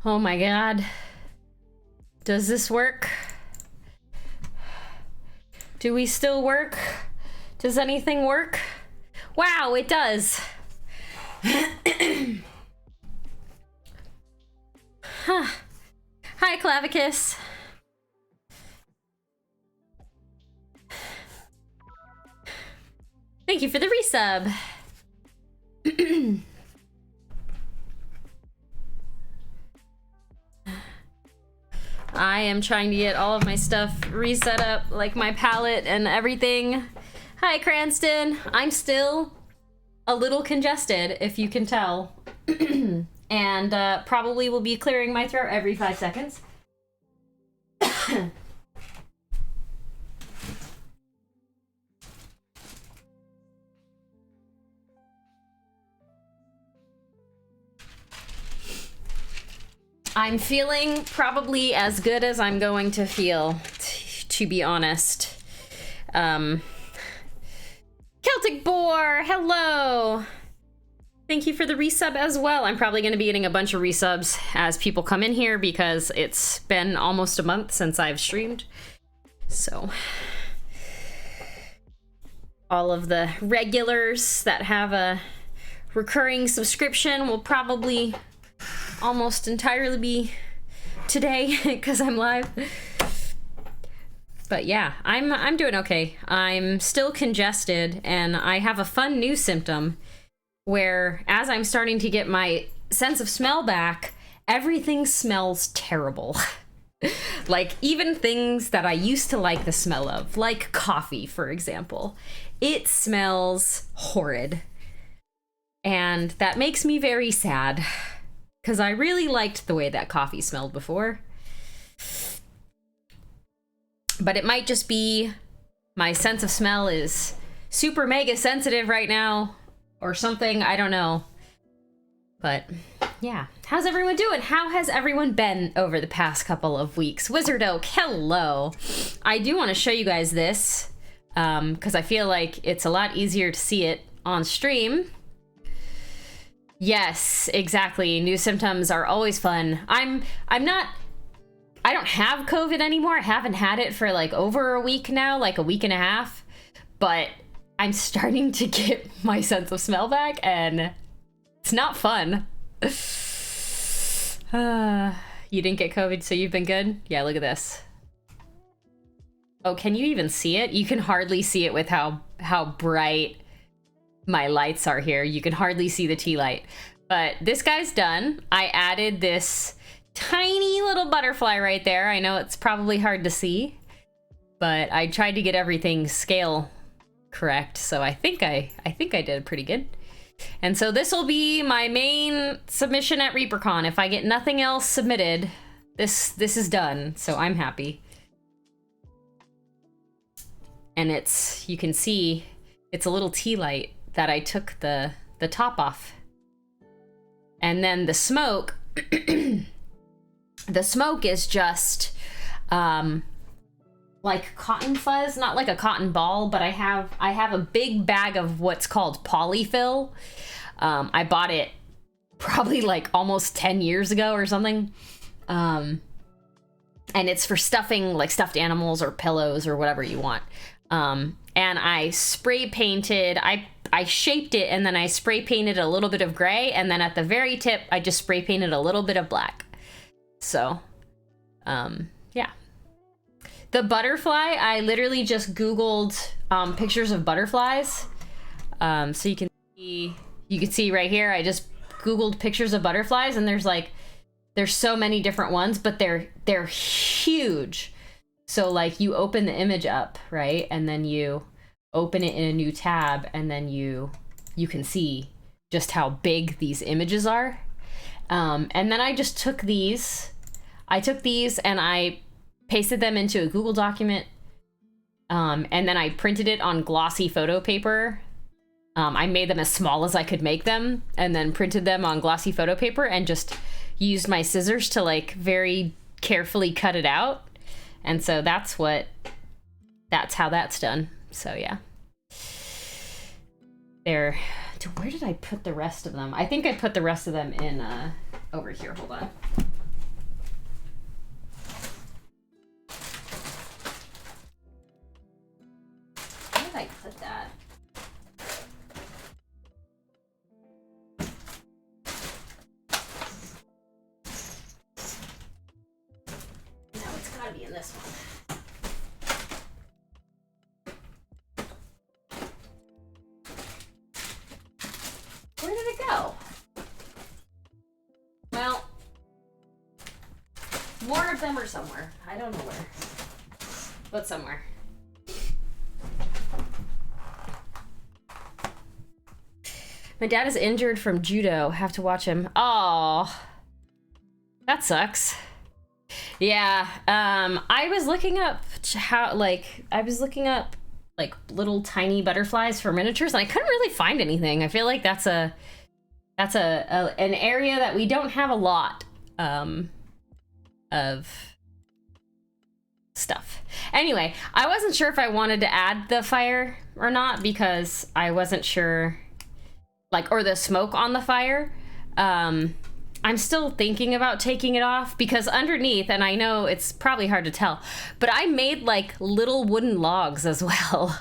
Oh my god. Does this work? Do we still work? Does anything work? Wow, it does. Huh. Hi, Clavicus. Thank you for the resub. I am trying to get all of my stuff reset up, like my palette and everything. Hi, Cranston. I'm still a little congested, if you can tell. And probably will be clearing my throat every 5 seconds. I'm feeling probably as good as I'm going to feel, to be honest. Celtic Boar, hello! Thank you for the resub as well. I'm probably going to be getting a bunch of resubs as people come in here because it's been almost a month since I've streamed. So, all of the regulars that have a recurring subscription will probably almost entirely be today because I'm live. But yeah, I'm doing okay. I'm still congested, and I have a fun new symptom where as I'm starting to get my sense of smell back, everything smells terrible. Like even things that I used to like the smell of, like coffee, for example. It smells horrid. And that makes me very sad, because I really liked the way that coffee smelled before. But it might just be my sense of smell is super mega sensitive right now or something, I don't know. But yeah, how's everyone doing? How has everyone been over the past couple of weeks? Wizard Oak, hello. I do want to show you guys this because I feel like it's a lot easier to see it on stream. Yes, exactly. New symptoms are always fun. I don't have COVID anymore. I haven't had it for like over a week now, like a week and a half, but I'm starting to get my sense of smell back and it's not fun. You didn't get COVID, so you've been good? Yeah, look at this. Oh, can you even see it? You can hardly see it with how bright my lights are here. You can hardly see the tea light. But this guy's done. I added this tiny little butterfly right there. I know it's probably hard to see, but I tried to get everything scale correct, so I think I did pretty good. And so this will be my main submission at ReaperCon. If I get nothing else submitted, this is done, so I'm happy. And you can see it's a little tea light that I took the top off. And then the smoke, the smoke is just like cotton fuzz, not like a cotton ball, but I have a big bag of what's called polyfill. I bought it probably like almost 10 years ago or something. And it's for stuffing like stuffed animals or pillows or whatever you want. And I spray painted, I shaped it and then I spray painted a little bit of gray, and then at the very tip, I just spray painted a little bit of black. So, yeah. The butterfly, I literally just Googled pictures of butterflies. So you can see right here, I just Googled pictures of butterflies, and there's so many different ones, but they're huge. So like you open the image up, right? And then you open it in a new tab, and then you can see just how big these images are. And then I just took these and I pasted them into a Google document. And then I printed it on glossy photo paper. I made them as small as I could make them, and then printed them on glossy photo paper and just used my scissors to like very carefully cut it out. And so that's how that's done. So yeah, they're Where did I put the rest of them? I think I put the rest of them in over here. Hold on. Where did I put that? No, it's gotta be in this one. Where did it go? Well, more of them are somewhere. I don't know where, but somewhere. My dad is injured from judo. Have to watch him. Oh, that sucks. Yeah. I was looking up little tiny butterflies for miniatures, and I couldn't really find anything. I feel like that's an area that we don't have a lot of stuff. Anyway, I wasn't sure if I wanted to add the fire or not because I wasn't sure, or the smoke on the fire. I'm still thinking about taking it off because underneath, and I know it's probably hard to tell, but I made like little wooden logs as well.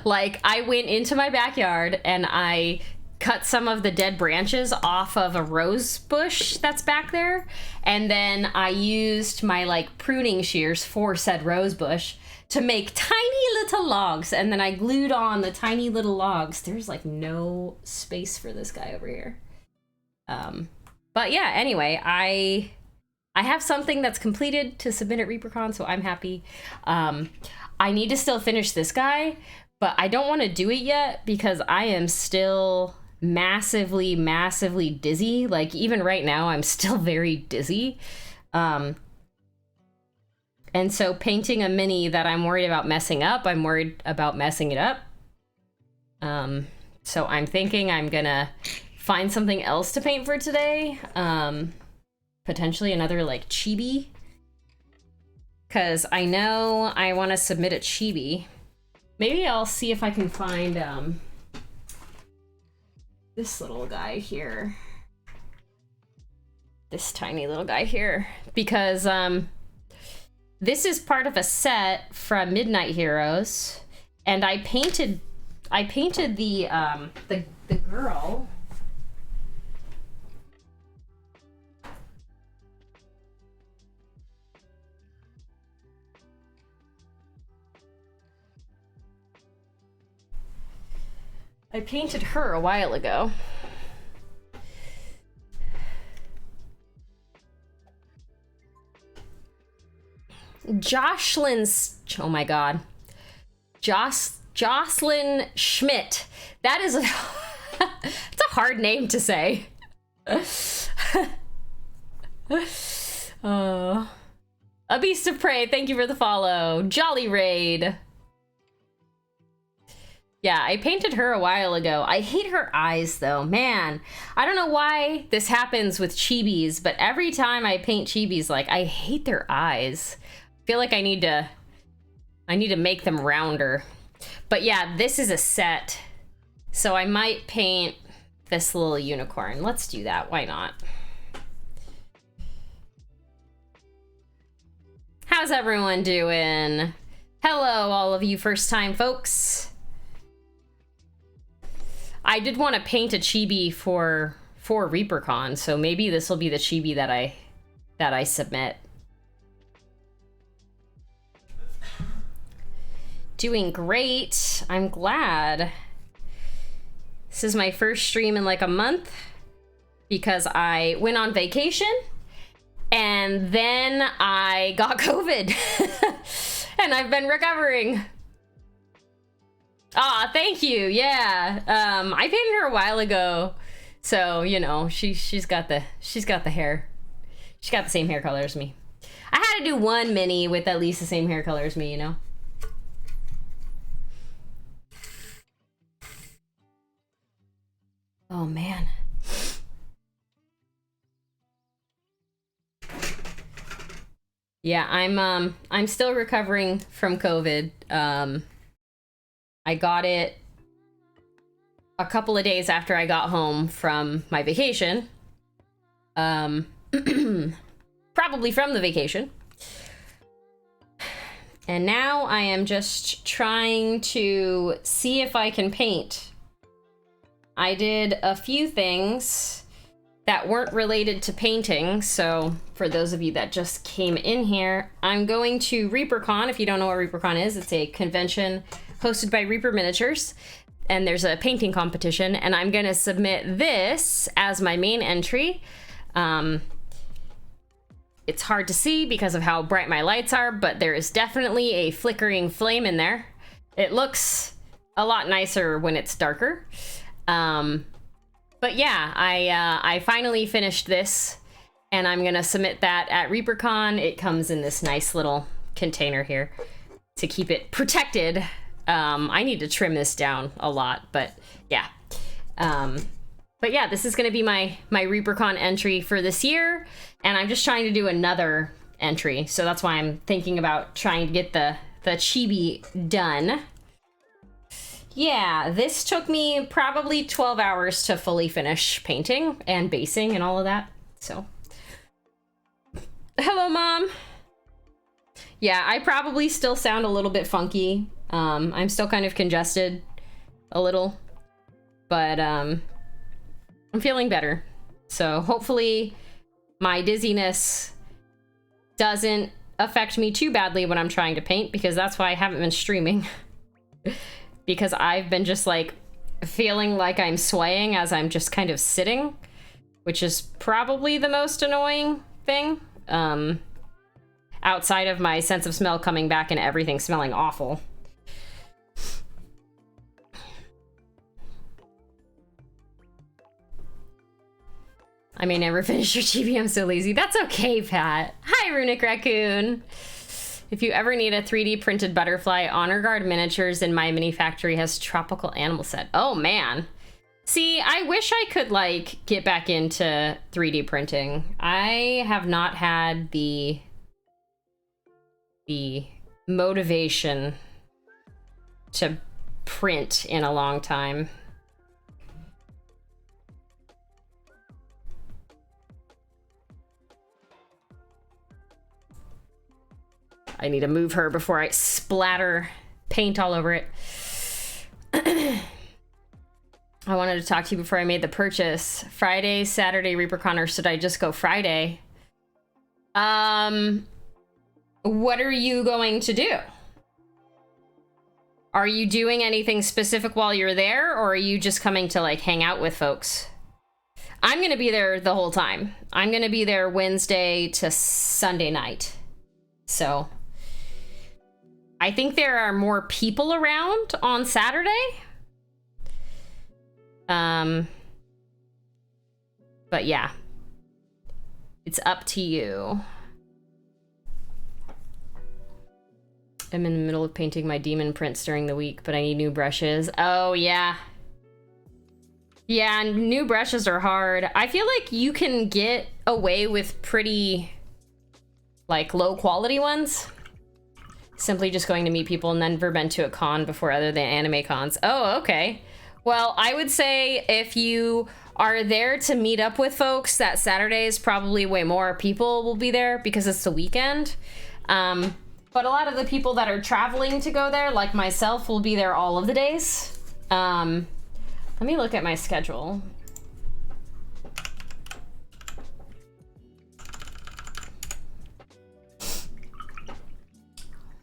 Like I went into my backyard and I cut some of the dead branches off of a rose bush that's back there. And then I used my like pruning shears for said rose bush to make tiny little logs. And then I glued on the tiny little logs. There's like no space for this guy over here. But yeah, anyway, I have something that's completed to submit at ReaperCon, so I'm happy. I need to still finish this guy, but I don't want to do it yet because I am still massively, massively dizzy. Like even right now, I'm still very dizzy. And so painting a mini that I'm worried about messing up, I'm worried about messing it up. So I'm thinking I'm gonna find something else to paint for today. Potentially another like chibi. Because I know I want to submit a chibi. Maybe I'll see if I can find this little guy here. This tiny little guy here. Because this is part of a set from Midknight Heroes. And I painted the girl. I painted her a while ago. Oh my god. Jocelyn Schmidt. That is it's a hard name to say. A Beast of Prey, thank you for the follow. Jolly Raid. Yeah, I painted her a while ago. I hate her eyes though, man. I don't know why this happens with chibis, but every time I paint chibis, like I hate their eyes. I feel like I need to make them rounder. But yeah, this is a set. So I might paint this little unicorn. Let's do that, why not? How's everyone doing? Hello, all of you first time folks. I did want to paint a chibi for ReaperCon, so maybe this will be the chibi that I submit. Doing great. I'm glad. This is my first stream in like a month because I went on vacation and then I got COVID and I've been recovering. Ah, thank you. Yeah. I painted her a while ago. So, you know, she's got the hair. She's got the same hair color as me. I had to do one mini with at least the same hair color as me, you know. Oh man. Yeah, I'm still recovering from COVID. I got it a couple of days after I got home from my vacation. Probably from the vacation. And now I am just trying to see if I can paint. I did a few things that weren't related to painting, so for those of you that just came in here, I'm going to ReaperCon. If you don't know what ReaperCon is, it's a convention hosted by Reaper Miniatures, and there's a painting competition, and I'm gonna submit this as my main entry. It's hard to see because of how bright my lights are, but there is definitely a flickering flame in there. It looks a lot nicer when it's darker. But yeah, I finally finished this, and I'm gonna submit that at ReaperCon. It comes in this nice little container here to keep it protected. I need to trim this down a lot, but yeah. But yeah, this is gonna be my ReaperCon entry for this year, and I'm just trying to do another entry, so that's why I'm thinking about trying to get the chibi done. Yeah, this took me probably 12 hours to fully finish painting and basing and all of that, so. Hello, Mom. Yeah, I probably still sound a little bit funky. I'm still kind of congested a little, but I'm feeling better. So hopefully my dizziness doesn't affect me too badly when I'm trying to paint, because that's why I haven't been streaming. Because I've been just like feeling like I'm swaying as I'm just kind of sitting, which is probably the most annoying thing. Outside of my sense of smell coming back and everything smelling awful. I may never finish your chibi, I'm so lazy. That's okay, Pat. Hi, Runic Raccoon. If you ever need a 3D printed butterfly, Honor Guard Miniatures in My Mini Factory has tropical animal set. Oh, man. See, I wish I could, like, get back into 3D printing. I have not had the motivation to print in a long time. I need to move her before I splatter paint all over it. I wanted to talk to you before I made the purchase. Friday, Saturday, ReaperCon, or should I just go Friday? What are you going to do? Are you doing anything specific while you're there, or are you just coming to like hang out with folks? I'm gonna be there the whole time. I'm gonna be there Wednesday to Sunday night. So I think there are more people around on Saturday. But yeah, it's up to you. I'm in the middle of painting my demon prints during the week, but I need new brushes. Oh, yeah. Yeah, new brushes are hard. I feel like you can get away with pretty, like, low quality ones. Simply just going to meet people and never been to a con before other than anime cons. Oh, okay. Well, I would say if you are there to meet up with folks, that Saturday is probably way more people will be there because it's the weekend. But a lot of the people that are traveling to go there, like myself, will be there all of the days. Let me look at my schedule.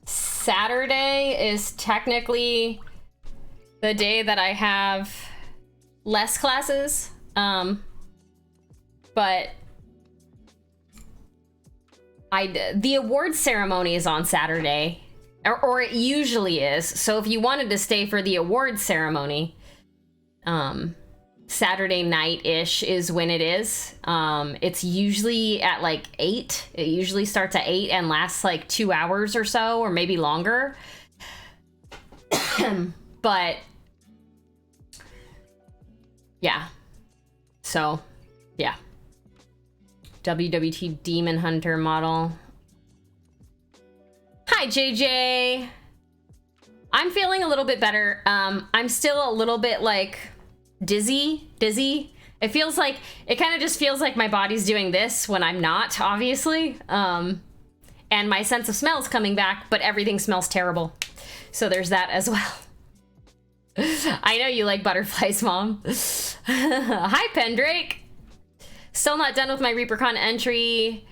Saturday is technically the day that I have less classes, but the awards ceremony is on Saturday, or it usually is. So if you wanted to stay for the awards ceremony, Saturday night-ish is when it is. It's usually at like 8. It usually starts at 8 and lasts like 2 hours or so, or maybe longer. But yeah, so yeah. WWT Demon Hunter model. Hi, JJ. I'm feeling a little bit better. I'm still a little bit like dizzy. It feels like, it kind of just feels like my body's doing this when I'm not, obviously. And my sense of smell is coming back, but everything smells terrible. So there's that as well. I know you like butterflies, Mom. Hi, Pendrake. Still not done with my ReaperCon entry.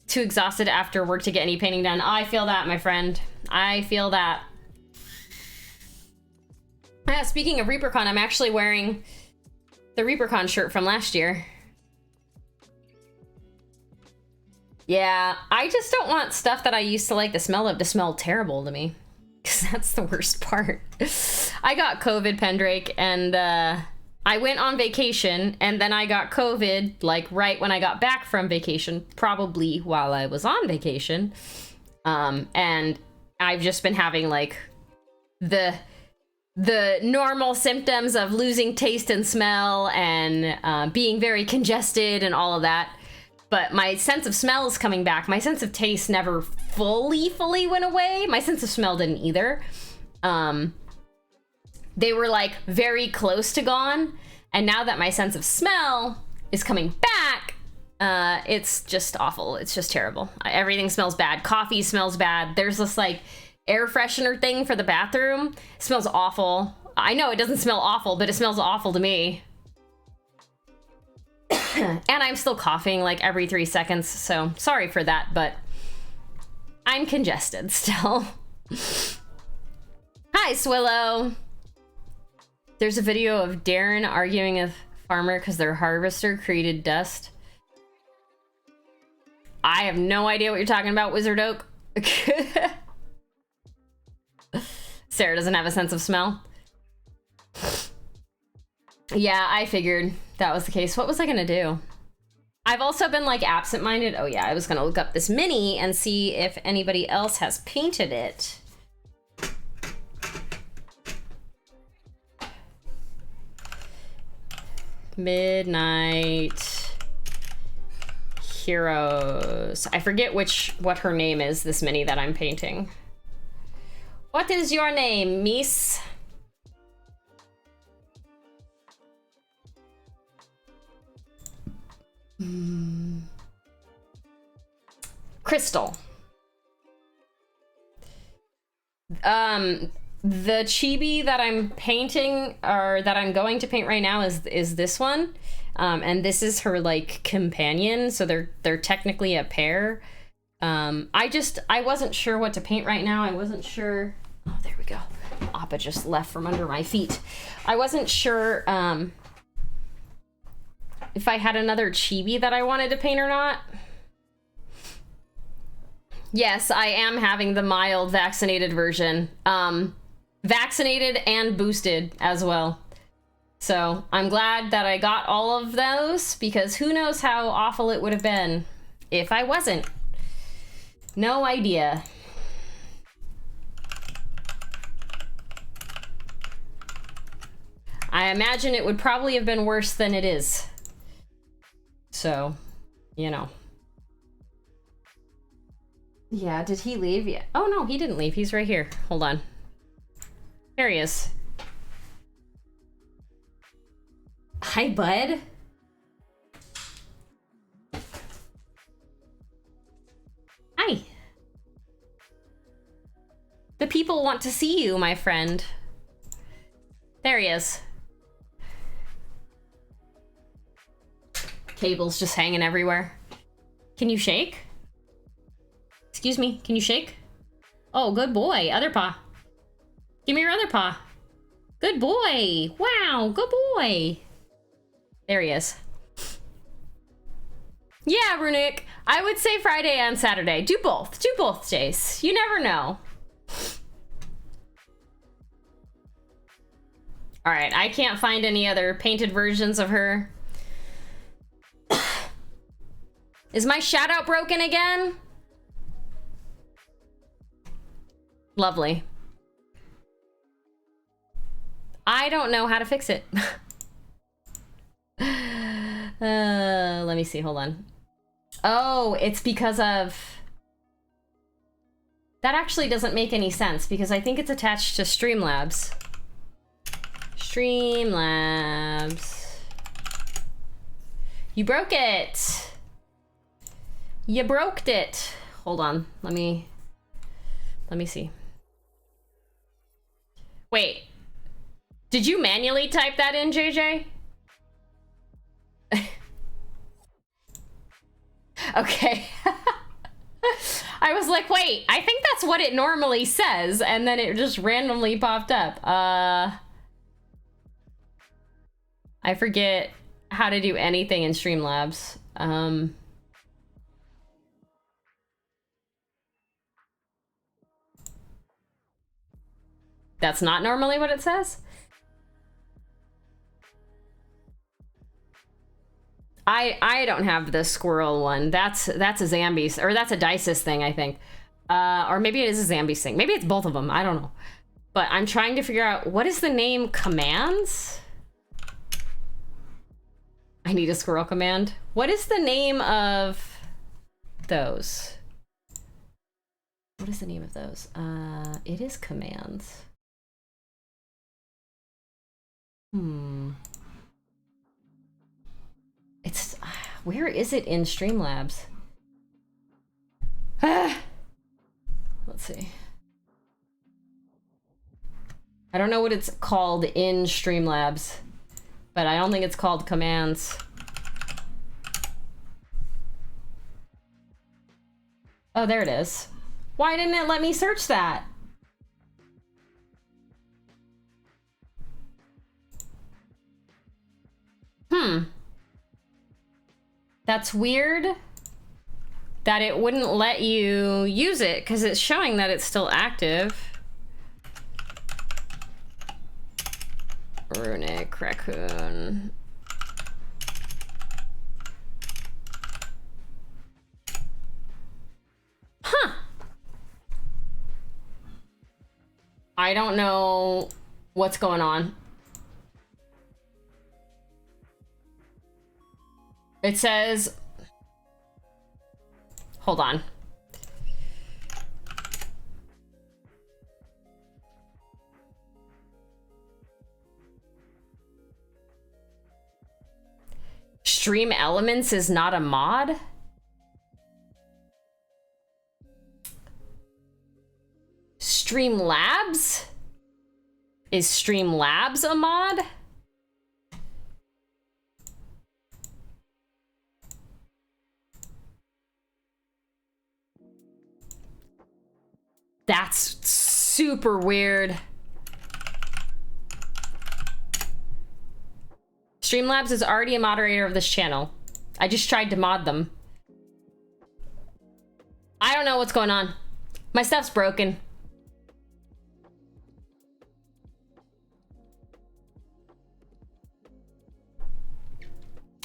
Too exhausted after work to get any painting done. I feel that, my friend. I feel that. Speaking of ReaperCon, I'm actually wearing the ReaperCon shirt from last year. Yeah, I just don't want stuff that I used to like the smell of to smell terrible to me. Because that's the worst part. I got COVID, Pendrake, and I went on vacation, and then I got COVID, like, right when I got back from vacation, probably while I was on vacation. And I've just been having, like, the normal symptoms of losing taste and smell and being very congested and all of that. But my sense of smell is coming back. My sense of taste never fully went away. My sense of smell didn't either. They were like very close to gone. And now that my sense of smell is coming back, it's just awful. It's just terrible. Everything smells bad. Coffee smells bad. There's this like air freshener thing for the bathroom. It smells awful. I know it doesn't smell awful, but it smells awful to me. And I'm still coughing like every 3 seconds, so sorry for that, but I'm congested still. Hi, Swillow. There's a video of Darren arguing with farmer because their harvester created dust. I have no idea what you're talking about, Wizard Oak. Sarah doesn't have a sense of smell. Yeah, I figured that was the case. What was I gonna do? I've also been like absent-minded. Oh yeah, I was gonna look up this mini and see if anybody else has painted it. Midknight Heroes. I forget what her name is, this mini that I'm painting. What is your name, Miss? Krystal. The chibi that I'm painting, or that I'm going to paint right now, is this one. And this is her like companion, so they're technically a pair. I wasn't sure what to paint right now. I wasn't sure. Oh, there we go. Appa just left from under my feet. I wasn't sure if I had another chibi that I wanted to paint or not. Yes, I am having the mild vaccinated version. Vaccinated and boosted as well. So I'm glad that I got all of those, because who knows how awful it would have been if I wasn't. No idea. I imagine it would probably have been worse than it is. So, you know. Yeah, did he leave? Yeah. Oh no, he didn't leave. He's right here. Hold on. There he is. Hi, bud. Hi. The people want to see you, my friend. There he is. Cables just hanging everywhere. Can you shake? Excuse me, can you shake? Oh, good boy. Other paw. Give me your other paw. Good boy. Wow, good boy. There he is. Yeah, Runic. I would say Friday and Saturday. Do both. Do both days. You never know. All right, I can't find any other painted versions of her. Is my shout out broken again? Lovely. I don't know how to fix it. Let me see, hold on. Oh, it's because of... That actually doesn't make any sense, because I think it's attached to Streamlabs. Streamlabs. You broke it. You broke it. Hold on. Let me see. Wait. Did you manually type that in, JJ? Okay. I was like, wait, I think that's what it normally says, and then it just randomly popped up. I forget how to do anything in Streamlabs. That's not normally what it says? I don't have the squirrel one. That's a Zambies, or that's a Dices thing, I think. Or maybe it is a Zambies thing. Maybe it's both of them. I don't know. But I'm trying to figure out, what is the name? Commands? I need a squirrel command. What is the name of those? What is the name of those? It is commands. It's, where is it in Streamlabs? Let's see. I don't know what it's called in Streamlabs, but I don't think it's called commands. Oh, there it is. Why didn't it let me search that? That's weird that it wouldn't let you use it, because it's showing that it's still active. Runic raccoon. Huh. I don't know what's going on. It says, hold on. Stream Elements is not a mod? Streamlabs? Is Streamlabs a mod? That's super weird. Streamlabs is already a moderator of this channel. I just tried to mod them. I don't know what's going on. My stuff's broken.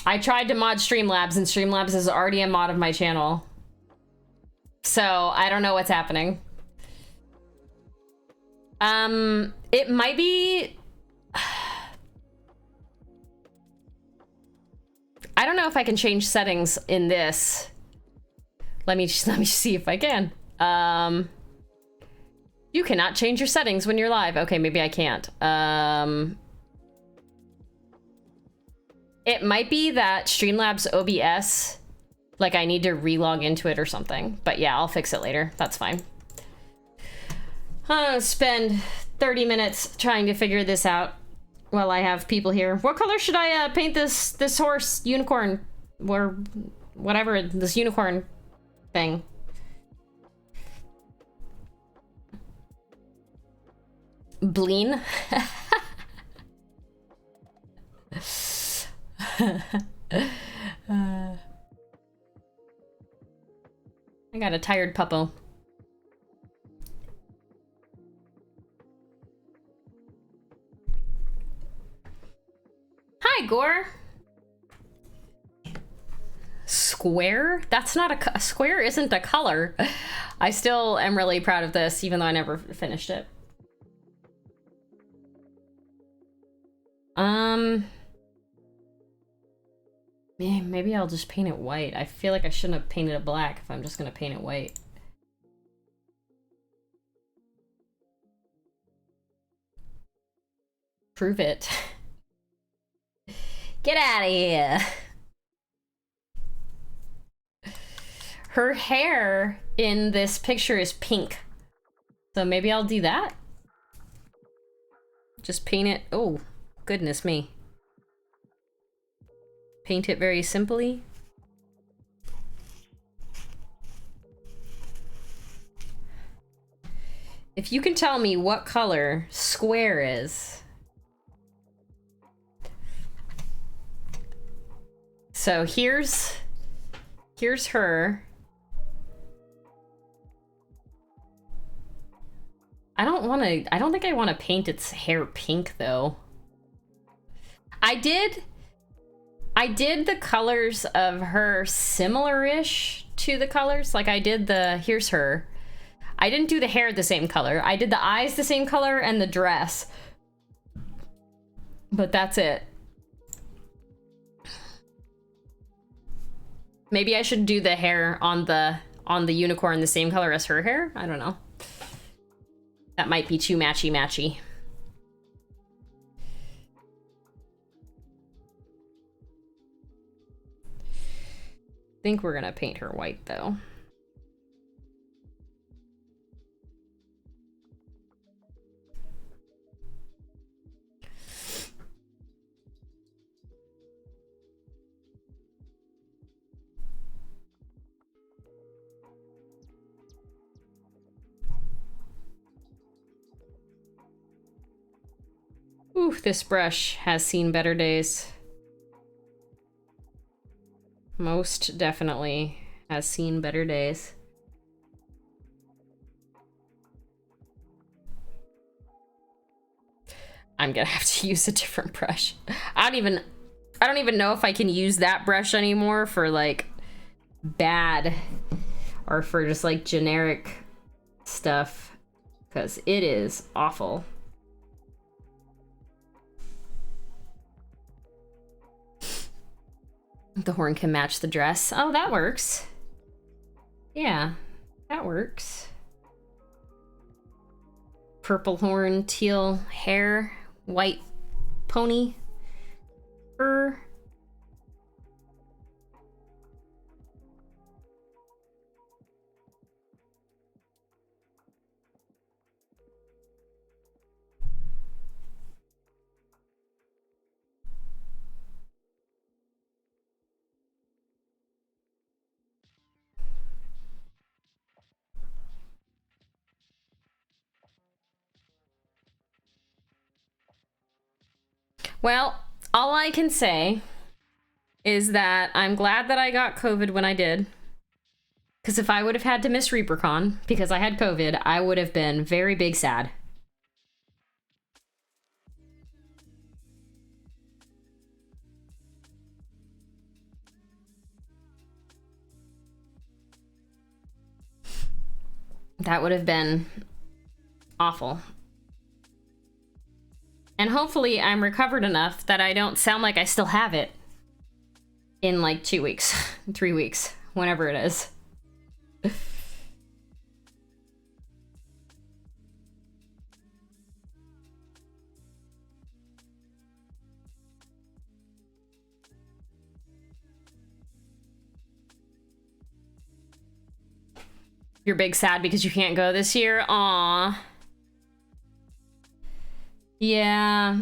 I tried to mod Streamlabs, and Streamlabs is already a mod of my channel. So I don't know what's happening. It might be... I don't know if I can change settings in this. Let me see if I can. You cannot change your settings when you're live. Okay, maybe I can't. It might be that Streamlabs OBS, like I need to relog into it or something. But yeah, I'll fix it later. That's fine. I'll spend 30 minutes trying to figure this out while I have people here. What color should I paint this horse, unicorn, or whatever, this unicorn thing? Bleen? I got a tired puppo. Hi, Gore. Square? That's not a square isn't a color. I still am really proud of this, even though I never finished it. Maybe I'll just paint it white. I feel like I shouldn't have painted it black if I'm just gonna paint it white. Prove it. Get out of here. Her hair in this picture is pink. So maybe I'll do that. Just paint it. Oh, goodness me. Paint it very simply. If you can tell me what color square is. So here's her. I don't think I want to paint its hair pink though. I did the colors of her similar-ish to the colors. Like I did here's her. I didn't do the hair the same color. I did the eyes the same color and the dress. But that's it. Maybe I should do the hair on the unicorn the same color as her hair? I don't know. That might be too matchy-matchy. I think we're gonna paint her white though. Ooh, this brush has seen better days. Most definitely has seen better days. I'm gonna have to use a different brush. I don't even know if I can use that brush anymore for like bad or for just like generic stuff, because it is awful. The horn can match the dress. Oh, that works. Yeah, that works. Purple horn, teal hair, white pony fur. Well, all I can say is that I'm glad that I got COVID when I did. Because if I would have had to miss ReaperCon because I had COVID, I would have been very big sad. That would have been awful. And hopefully I'm recovered enough that I don't sound like I still have it in like 2 weeks, 3 weeks, whenever it is. You're big sad because you can't go this year? Aww. Yeah.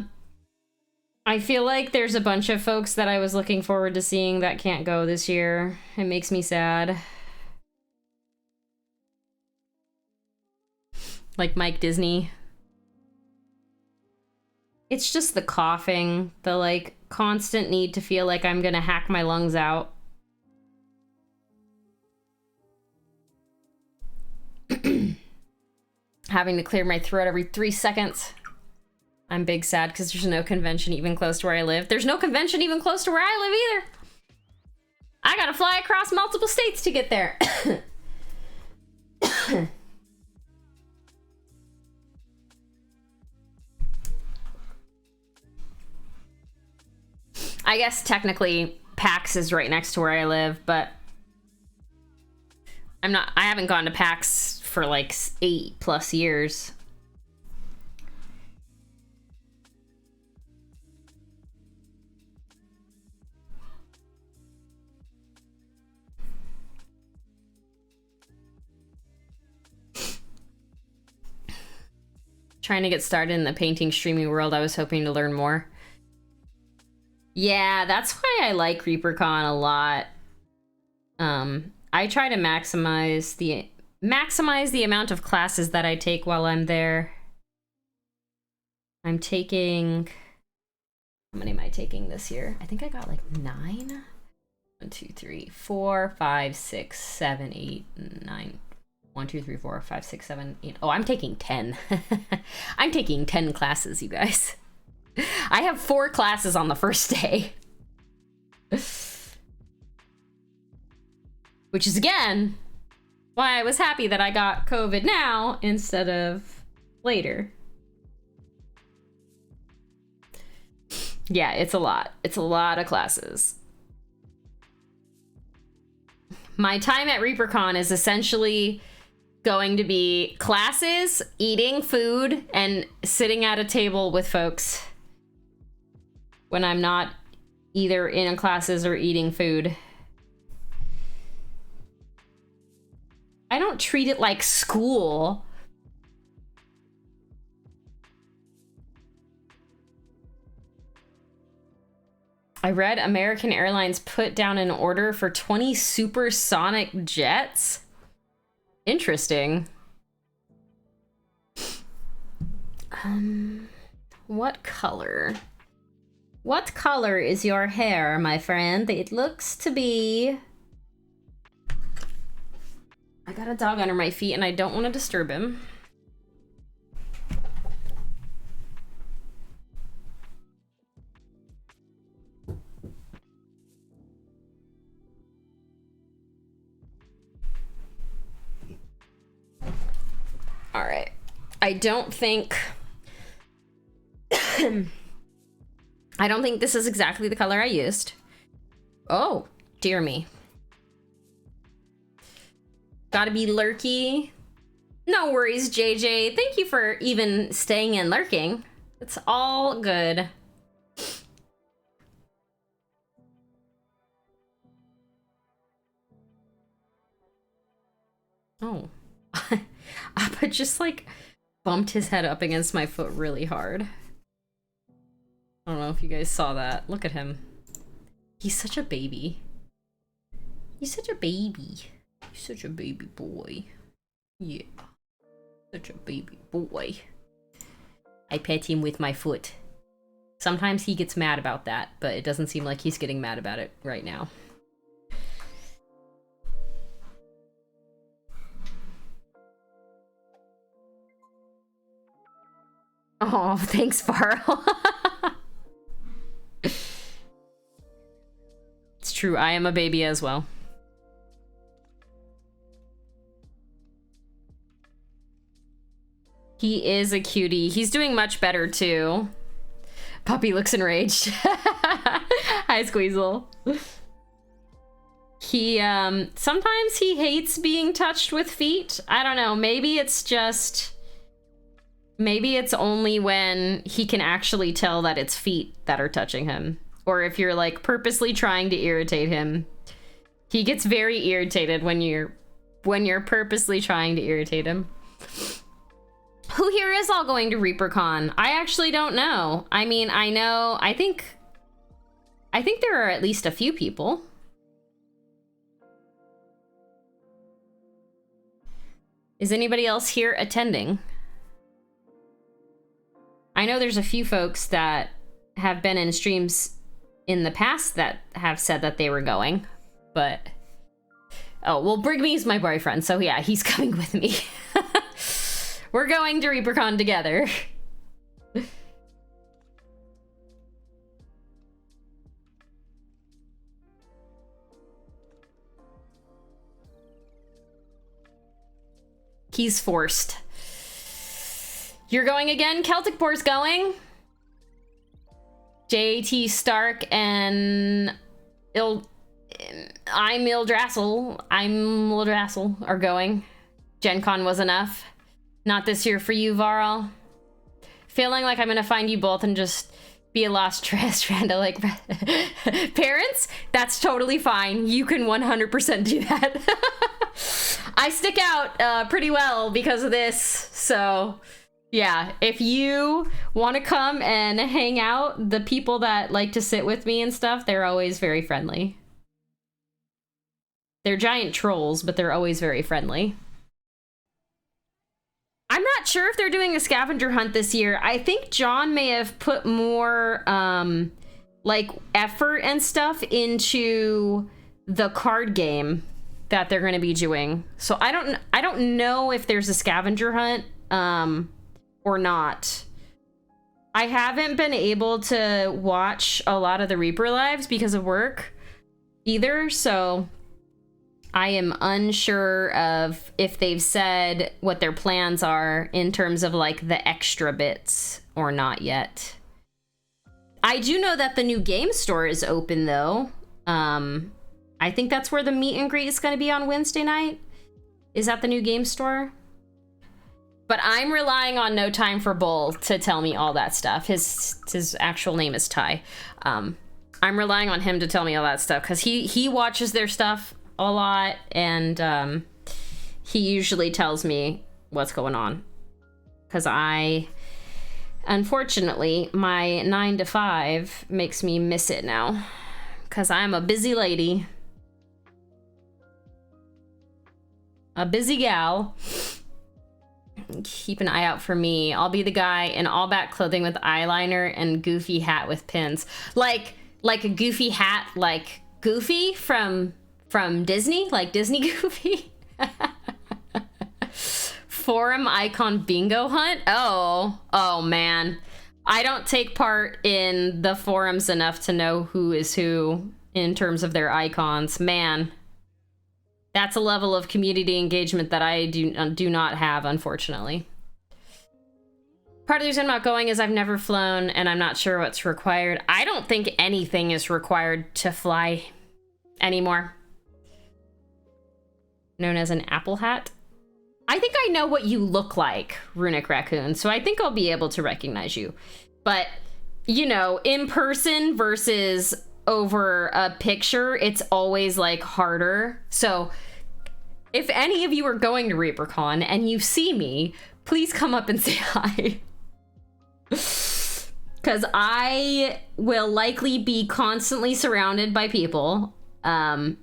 I feel like there's a bunch of folks that I was looking forward to seeing that can't go this year. It makes me sad. Like Mike Disney. It's just the coughing, the like constant need to feel like I'm gonna hack my lungs out. Having to clear my throat every 3 seconds. I'm big sad because there's no convention even close to where I live. There's no convention even close to where I live either. I gotta fly across multiple states to get there. I guess technically PAX is right next to where I live, but I haven't gone to PAX for like 8+ years. Trying to get started in the painting streaming world. I was hoping to learn more. Yeah, that's why I like ReaperCon a lot. I try to maximize the amount of classes that I take while I'm there. I'm taking... How many am I taking this year? I think I got like 9. 1, 2, 3, 4, 5, 6, 7, 8, 9. 1, 2, 3, 4, 5, 6, 7, 8. Oh, I'm taking 10. I'm taking 10 classes, you guys. I have 4 classes on the first day. Which is, again, why I was happy that I got COVID now instead of later. Yeah, it's a lot. It's a lot of classes. My time at ReaperCon is essentially going to be classes, eating food, and sitting at a table with folks when I'm not either in classes or eating food. I don't treat it like school. I read American Airlines put down an order for 20 supersonic jets. Interesting. What color? What color is your hair, my friend? It looks to be... I got a dog under my feet and I don't want to disturb him. All right. I don't think I don't think this is exactly the color I used. Oh, dear me. Gotta be lurky. No worries, JJ. Thank you for even staying and lurking. It's all good. Oh. Appa just like bumped his head up against my foot really hard. I don't know if you guys saw that. Look at him. He's such a baby. He's such a baby. He's such a baby boy. Yeah. Such a baby boy. I pet him with my foot. Sometimes he gets mad about that, but it doesn't seem like he's getting mad about it right now. Oh, thanks, Varl. It's true, I am a baby as well. He is a cutie. He's doing much better too. Puppy looks enraged. Hi, Squeezel. He, sometimes he hates being touched with feet. I don't know, maybe it's just... Maybe it's only when he can actually tell that it's feet that are touching him. Or if you're like purposely trying to irritate him. He gets very irritated when you're purposely trying to irritate him. Who here is all going to ReaperCon? I actually don't know. I mean, I think there are at least a few people. Is anybody else here attending? I know there's a few folks that have been in streams in the past that have said that they were going, but... Oh, well, Brigme's my boyfriend, so yeah, he's coming with me. We're going to ReaperCon together. He's forced. You're going again? Celtic Boar's going. JT Stark and I'm Ildrassil are going. Gen Con was enough. Not this year for you, Varl. Feeling like I'm gonna find you both and just be a lost Tranda like parents? That's totally fine. You can 100% do that. I stick out pretty well because of this, so Yeah, if you want to come and hang out, the people that like to sit with me and stuff, they're always very friendly. They're giant trolls, but they're always very friendly. I'm not sure if they're doing a scavenger hunt this year. I think John may have put more like effort and stuff into the card game that they're going to be doing. So I don't know if there's a scavenger hunt or not. I haven't been able to watch a lot of the Reaper lives because of work either, so I am unsure of if they've said what their plans are in terms of like the extra bits or not yet. I do know that the new game store is open though. I think that's where the meet and greet is going to be on Wednesday night. Is that the new game store? But I'm relying on No Time for Bull to tell me all that stuff. His actual name is Ty. I'm relying on him to tell me all that stuff because he watches their stuff a lot, and he usually tells me what's going on, because unfortunately my 9 to 5 makes me miss it now because I'm a busy lady, a busy gal. Keep an eye out for me. I'll be the guy in all black clothing with eyeliner and goofy hat with pins, like a goofy hat, like Goofy from Disney, like Disney Goofy. Forum icon bingo hunt. Oh man, I don't take part in the forums enough to know who is who in terms of their icons. Man, that's a level of community engagement that I do not have, unfortunately. Part of the reason I'm not going is I've never flown and I'm not sure what's required. I don't think anything is required to fly anymore. Known as an apple hat. I think I know what you look like, Runic Raccoon, so I think I'll be able to recognize you. But, you know, in person versus over a picture, it's always like harder. So if any of you are going to ReaperCon and you see me, please come up and say hi. Because I will likely be constantly surrounded by people and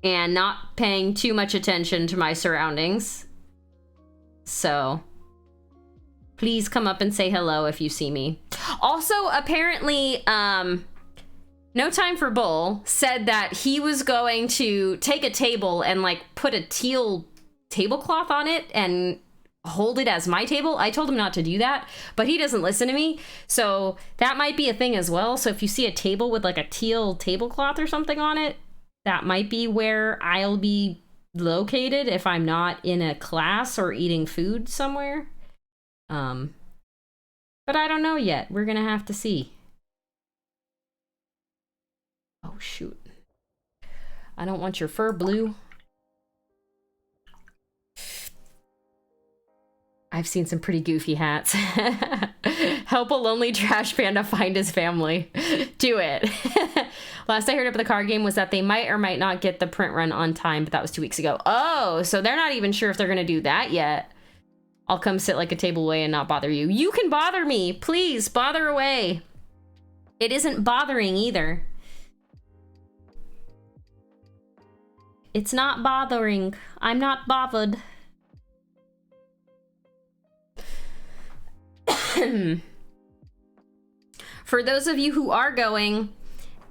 not paying too much attention to my surroundings. So please come up and say hello if you see me. Also, apparently, No Time for Bull said that he was going to take a table and like put a teal tablecloth on it and hold it as my table. I told him not to do that, but he doesn't listen to me. So that might be a thing as well. So if you see a table with like a teal tablecloth or something on it, that might be where I'll be located if I'm not in a class or eating food somewhere. But I don't know yet. We're gonna have to see. Oh shoot. I don't want your fur blue. I've seen some pretty goofy hats. Help a lonely trash panda find his family. Do it. Last I heard about the card game was that they might or might not get the print run on time, but that was 2 weeks ago. Oh, so they're not even sure if they're gonna do that yet. I'll come sit like a table away and not bother you. You can bother me. Please, bother away. It isn't bothering either. It's not bothering. I'm not bothered. For those of you who are going,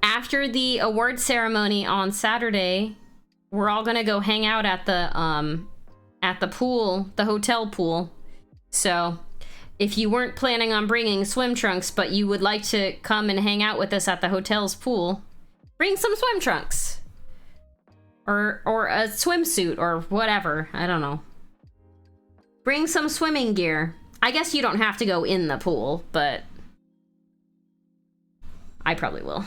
after the award ceremony on Saturday, we're all gonna go hang out at the pool, the hotel pool. So if you weren't planning on bringing swim trunks, but you would like to come and hang out with us at the hotel's pool, bring some swim trunks. Or a swimsuit or whatever. I don't know. Bring some swimming gear. I guess you don't have to go in the pool, but I probably will.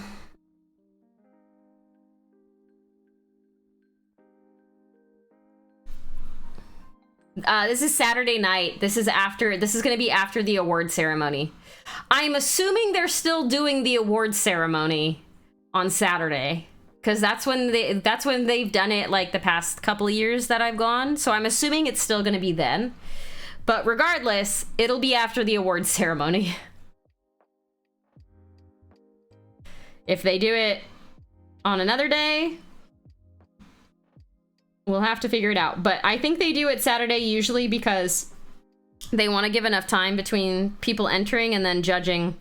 This is Saturday night. This is gonna be after the award ceremony. I'm assuming they're still doing the award ceremony on Saturday, because that's when they've done it like the past couple of years that I've gone. So I'm assuming it's still gonna be then. But regardless, it'll be after the awards ceremony. If they do it on another day, we'll have to figure it out. But I think they do it Saturday usually because they want to give enough time between people entering and then judging.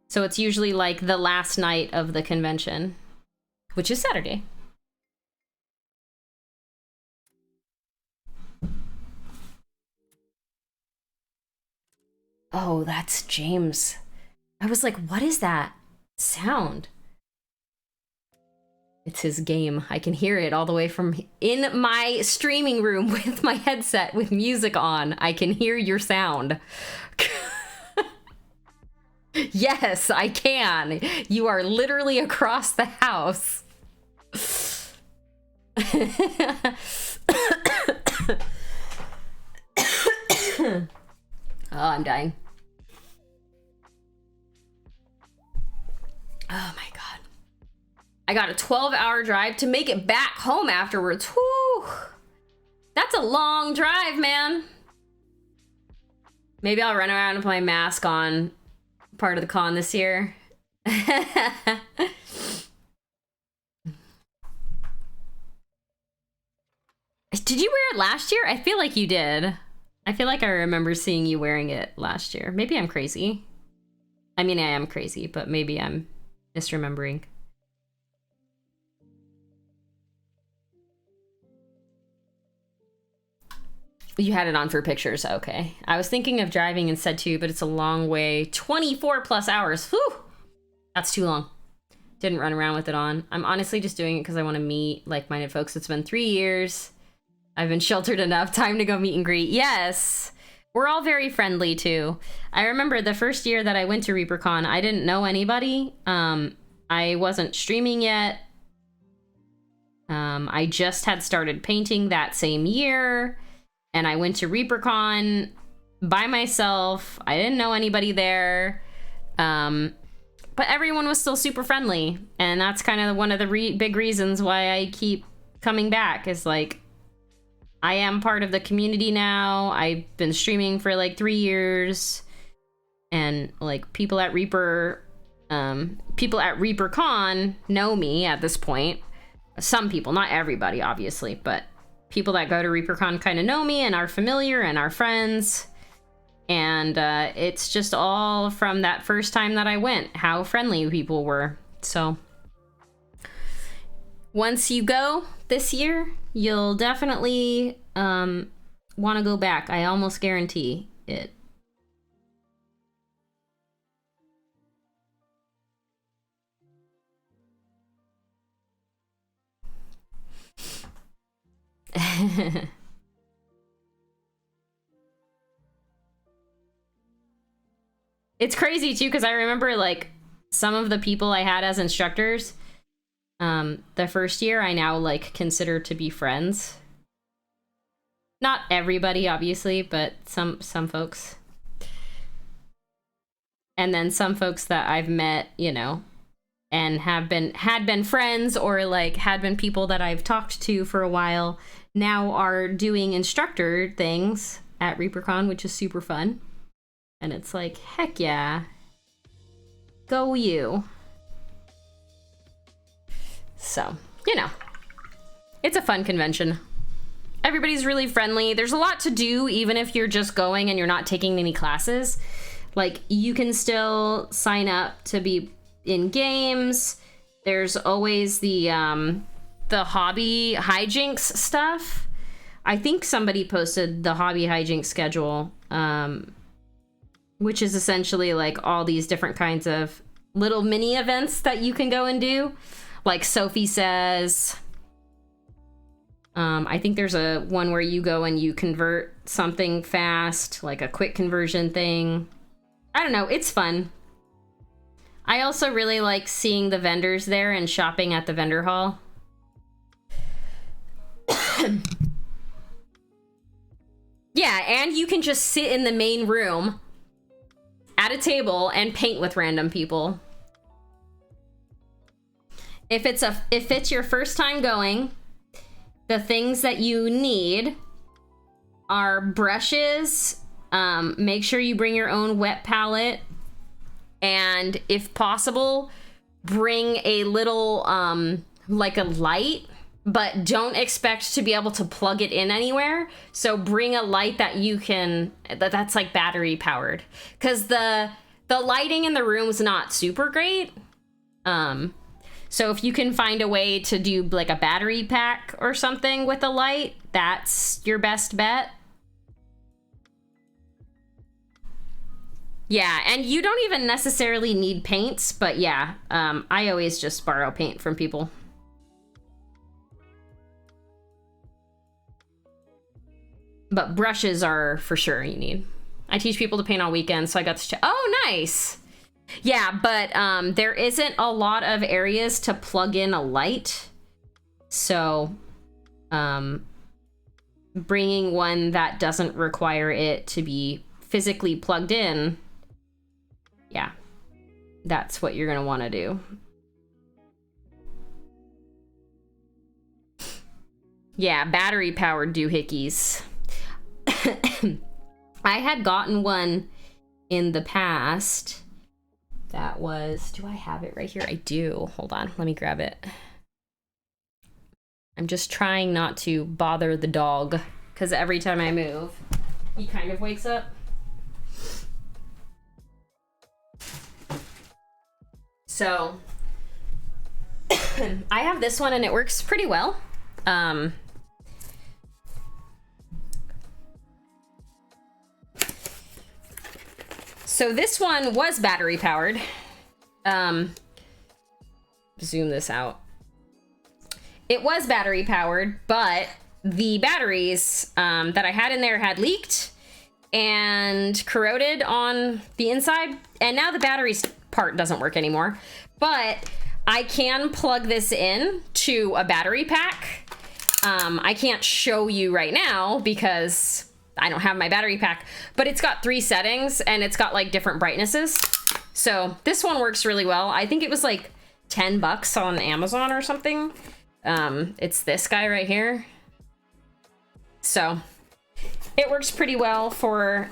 So it's usually like the last night of the convention, which is Saturday. Oh, that's James. I was like, what is that sound? It's his game. I can hear it all the way from in my streaming room with my headset with music on. I can hear your sound. Yes, I can. You are literally across the house. Oh, I'm dying. Oh my God. I got a 12-hour drive to make it back home afterwards. Whew. That's a long drive, man. Maybe I'll run around with my mask on part of the con this year. Did you wear it last year? I feel like you did. I feel like I remember seeing you wearing it last year. Maybe I'm crazy. I mean, I am crazy, but maybe I'm misremembering. You had it on for pictures. Okay. I was thinking of driving instead too, but it's a long way. 24 plus hours. Whew. That's too long. Didn't run around with it on. I'm honestly just doing it because I want to meet like-minded folks. It's been 3 years. I've been sheltered enough. Time to go meet and greet. Yes. We're all very friendly too. I remember the first year that I went to ReaperCon, I didn't know anybody. I wasn't streaming yet. I just had started painting that same year. And I went to ReaperCon by myself. I didn't know anybody there. But everyone was still super friendly. And that's kind of one of the big reasons why I keep coming back is like, I am part of the community now. I've been streaming for like 3 years. And like people at ReaperCon know me at this point. Some people, not everybody, obviously, but people that go to ReaperCon kind of know me and are familiar and are friends. And it's just all from that first time that I went, how friendly people were. So once you go this year, you'll definitely want to go back. I almost guarantee it. It's crazy too because I remember like some of the people I had as instructors the first year I now like consider to be friends. Not everybody obviously, but some folks. And then some folks that I've met, you know, and had been friends or like had been people that I've talked to for a while now are doing instructor things at ReaperCon, which is super fun. And it's like, heck yeah. Go you. So, you know, it's a fun convention. Everybody's really friendly. There's a lot to do, even if you're just going and you're not taking any classes. Like, you can still sign up to be in games. There's always the hobby hijinks stuff. I think somebody posted the hobby hijinks schedule, which is essentially like all these different kinds of little mini events that you can go and do. Like Sophie says, I think there's a one where you go and you convert something fast, like a quick conversion thing. I don't know, it's fun. I also really like seeing the vendors there and shopping at the vendor hall. Yeah, and you can just sit in the main room at a table and paint with random people. If it's your first time going, the things that you need are brushes. Make sure you bring your own wet palette. And if possible, bring a little, like a light, but don't expect to be able to plug it in anywhere. So bring a light that you can, that's like battery powered. Because the lighting in the room's not super great. So if you can find a way to do like a battery pack or something with a light, that's your best bet. Yeah, and you don't even necessarily need paints, but yeah, I always just borrow paint from people. But brushes are for sure you need. I teach people to paint on weekends, so I got to check. Oh, nice. Yeah, but there isn't a lot of areas to plug in a light. So bringing one that doesn't require it to be physically plugged in, yeah, that's what you're gonna want to do. Yeah, battery powered doohickeys. I had gotten one in the past that was, do I have it right here? I do. Hold on, let me grab it. I'm just trying not to bother the dog because every time I move, he kind of wakes up. So I have this one and it works pretty well. So this one was battery powered. Zoom this out. It was battery powered, but the batteries that I had in there had leaked and corroded on the inside. And now the batteries part doesn't work anymore. But I can plug this in to a battery pack. I can't show you right now because I don't have my battery pack, but it's got 3 settings and it's got like different brightnesses. So this one works really well. I think it was like $10 on Amazon or something. It's this guy right here. So it works pretty well for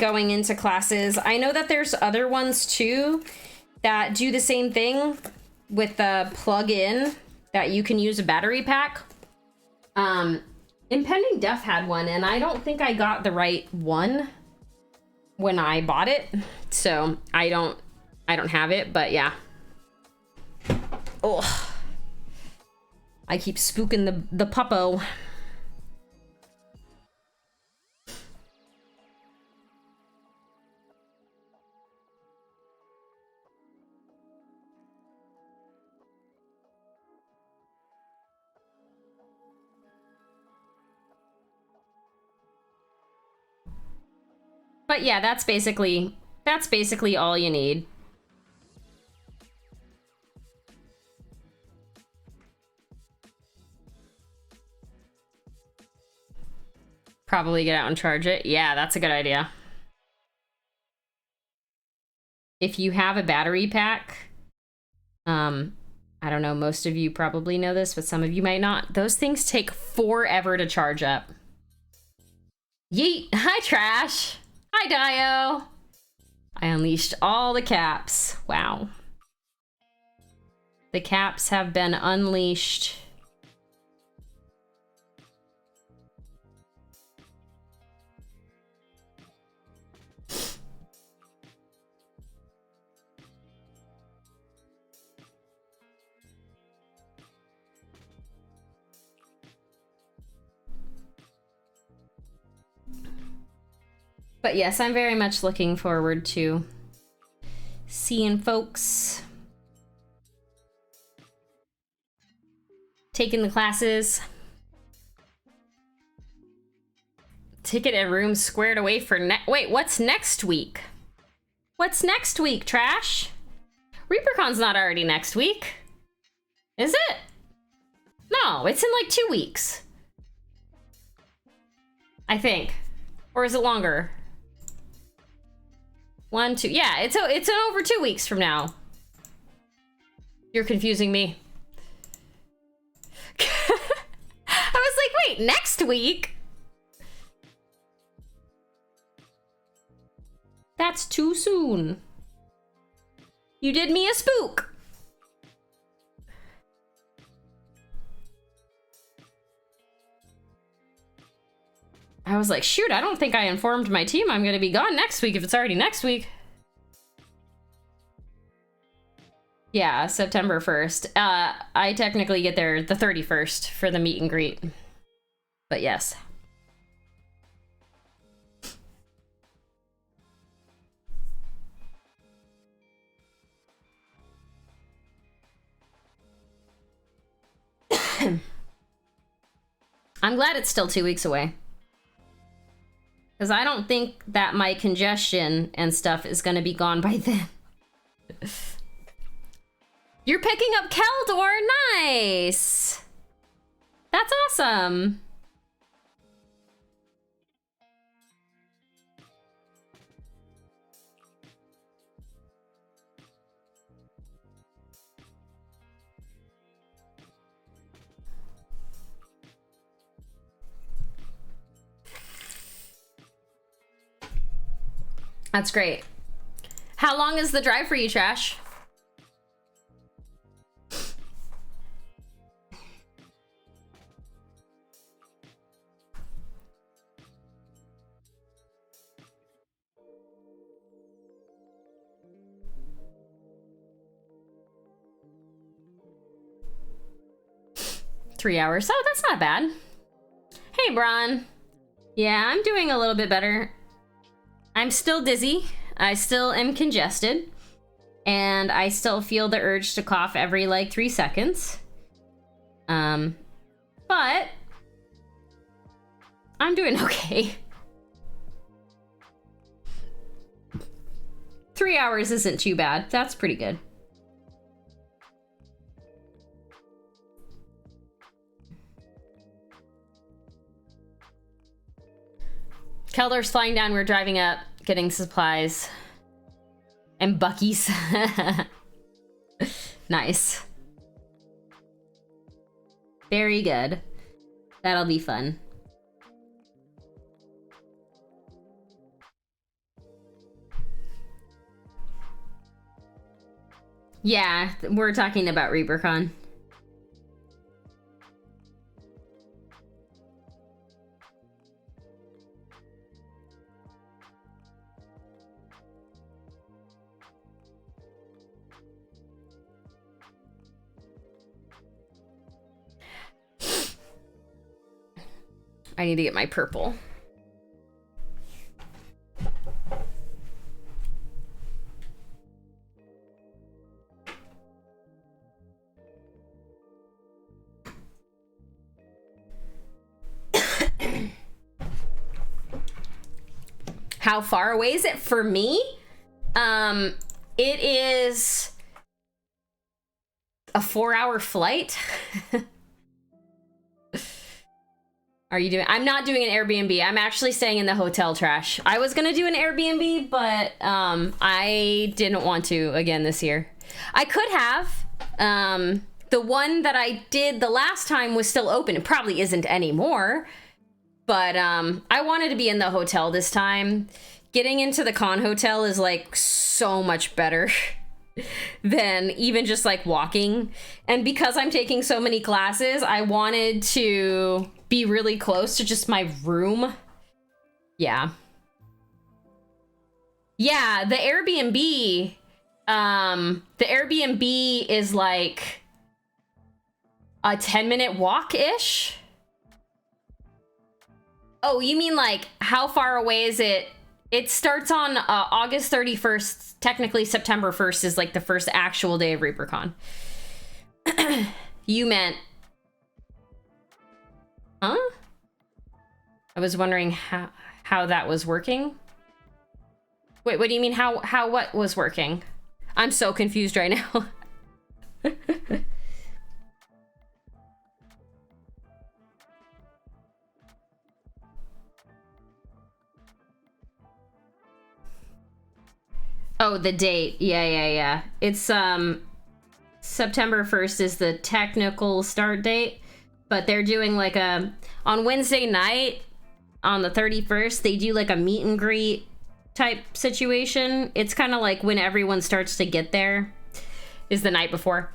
going into classes. I know that there's other ones too that do the same thing with the plug-in that you can use a battery pack. Impending Death had one, and I don't think I got the right one when I bought it, so I don't have it, but yeah. Oh, I keep spooking the puppo. But yeah, that's basically all you need. Probably get out and charge it. Yeah, that's a good idea. If you have a battery pack, I don't know, most of you probably know this, but some of you might not. Those things take forever to charge up. Yeet! Hi, Trash! Hi, Dio! I unleashed all the caps. Wow. The caps have been unleashed. But yes, I'm very much looking forward to seeing folks, taking the classes, ticket and room squared away for wait, what's next week? What's next week, Trash? ReaperCon's not already next week, is it? No, it's in like 2 weeks, I think. Or is it longer? 1, 2, yeah, it's over 2 weeks from now. You're confusing me. I was like, wait, next week? That's too soon. You did me a spook. I was like, shoot, I don't think I informed my team I'm gonna be gone next week if it's already next week. Yeah, September 1st. I technically get there the 31st for the meet and greet. But yes. I'm glad it's still 2 weeks away. Because I don't think that my congestion and stuff is going to be gone by then. You're picking up Keldor! Nice! That's awesome! That's great. How long is the drive for you, Trash? Three hours. Oh, that's not bad. Hey, Bron. Yeah, I'm doing a little bit better. I'm still dizzy. I still am congested. And I still feel the urge to cough every, like, 3 seconds. But I'm doing okay. 3 hours isn't too bad. That's pretty good. Keldor's flying down, we're driving up, getting supplies. And Bucky's. Nice. Very good. That'll be fun. Yeah, we're talking about ReaperCon. I need to get my purple. How far away is it for me? It is a 4-hour flight. Are you doing? I'm not doing an Airbnb. I'm actually staying in the hotel, Trash. I was gonna do an Airbnb, but I didn't want to again this year. I could have. The one that I did the last time was still open. It probably isn't anymore. But I wanted to be in the hotel this time. Getting into the con hotel is like so much better than even just like walking. And because I'm taking so many classes, I wanted to be really close to just my room. Yeah. Yeah, the Airbnb is like a 10-minute walk-ish. Oh, you mean like how far away is it? It starts on August 31st. Technically, September 1st is like the first actual day of ReaperCon. You meant... Huh? I was wondering how that was working. Wait, what do you mean how what was working? I'm so confused right now. Oh, the date. Yeah. It's September 1st is the technical start date, but they're doing like on Wednesday night on the 31st, they do like a meet and greet type situation. It's kind of like when everyone starts to get there is the night before.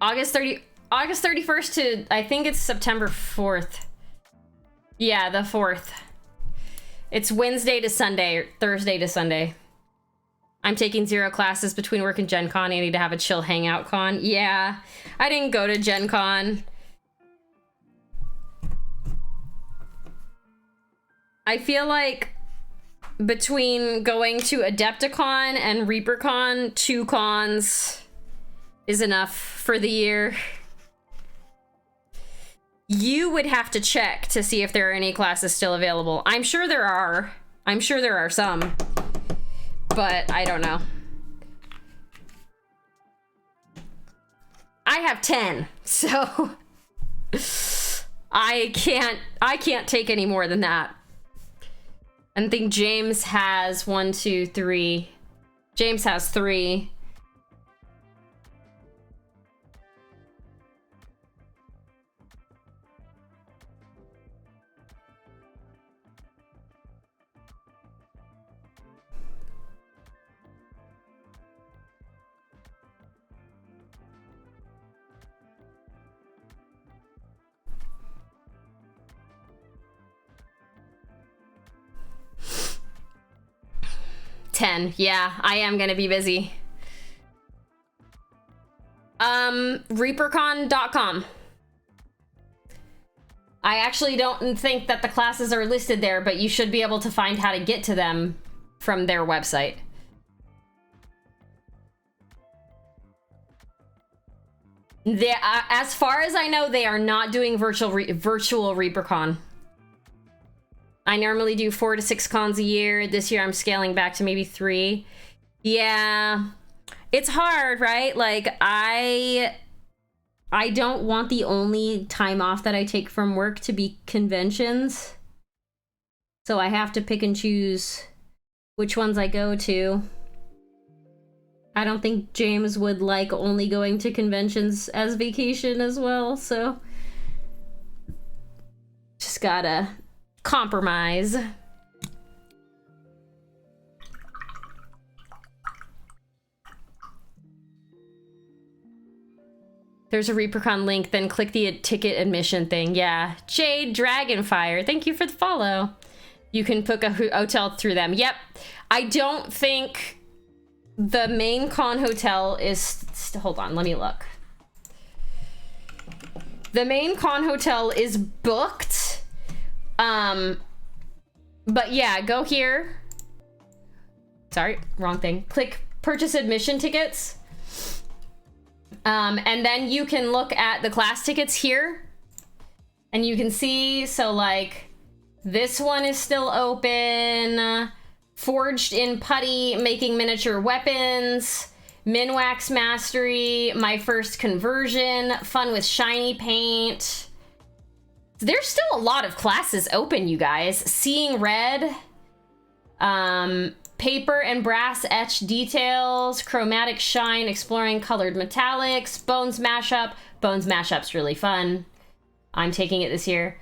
August 31st to, I think it's September 4th. Yeah, the 4th. It's Wednesday to Sunday, or Thursday to Sunday. I'm taking 0 classes between work and Gen Con. I need to have a chill hangout con. Yeah, I didn't go to Gen Con. I feel like between going to Adepticon and ReaperCon, 2 cons is enough for the year. You would have to check to see if there are any classes still available. I'm sure there are. I'm sure there are some. But I don't know. I have 10, so I can't take any more than that. I think James has 1, 2, 3. James has 3. Yeah, I am gonna be busy. ReaperCon.com. I actually don't think that the classes are listed there, but you should be able to find how to get to them from their website. As far as I know, they are not doing virtual ReaperCon. I normally do 4 to 6 cons a year. This year I'm scaling back to maybe 3. Yeah, it's hard, right? Like I don't want the only time off that I take from work to be conventions. So I have to pick and choose which ones I go to. I don't think James would like only going to conventions as vacation as well, so just gotta compromise. There's a ReaperCon link, then click the ticket admission thing. Yeah. Jade Dragonfire, thank you for the follow. You can book a hotel through them. Yep. I don't think the main con hotel is... Hold on, let me look. The main con hotel is booked. But yeah, go here. Sorry, wrong thing. Click purchase admission tickets. And then you can look at the class tickets here. And you can see, so like, this one is still open. Forged in Putty, making miniature weapons. Minwax Mastery, my first conversion. Fun with shiny paint. There's still a lot of classes open, you guys. Seeing Red, Paper and Brass Etch Details, Chromatic Shine, Exploring Colored Metallics, Bones Mashup. Bones Mashup's really fun. I'm taking it this year.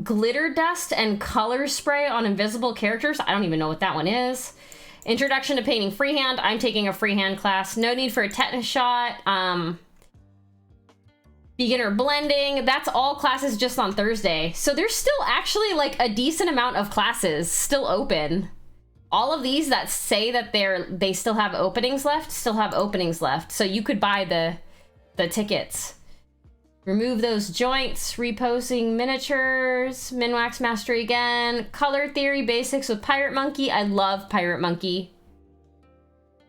Glitter Dust and Color Spray on Invisible Characters. I don't even know what that one is. Introduction to Painting Freehand. I'm taking a freehand class. No need for a tetanus shot. Beginner blending, that's all classes just on Thursday. So there's still actually like a decent amount of classes still open. All of these that say that they still have openings left, still have openings left. So you could buy the tickets. Remove those joints, reposing miniatures, Minwax Mastery again, Color Theory Basics with Pirate Monkey. I love Pirate Monkey.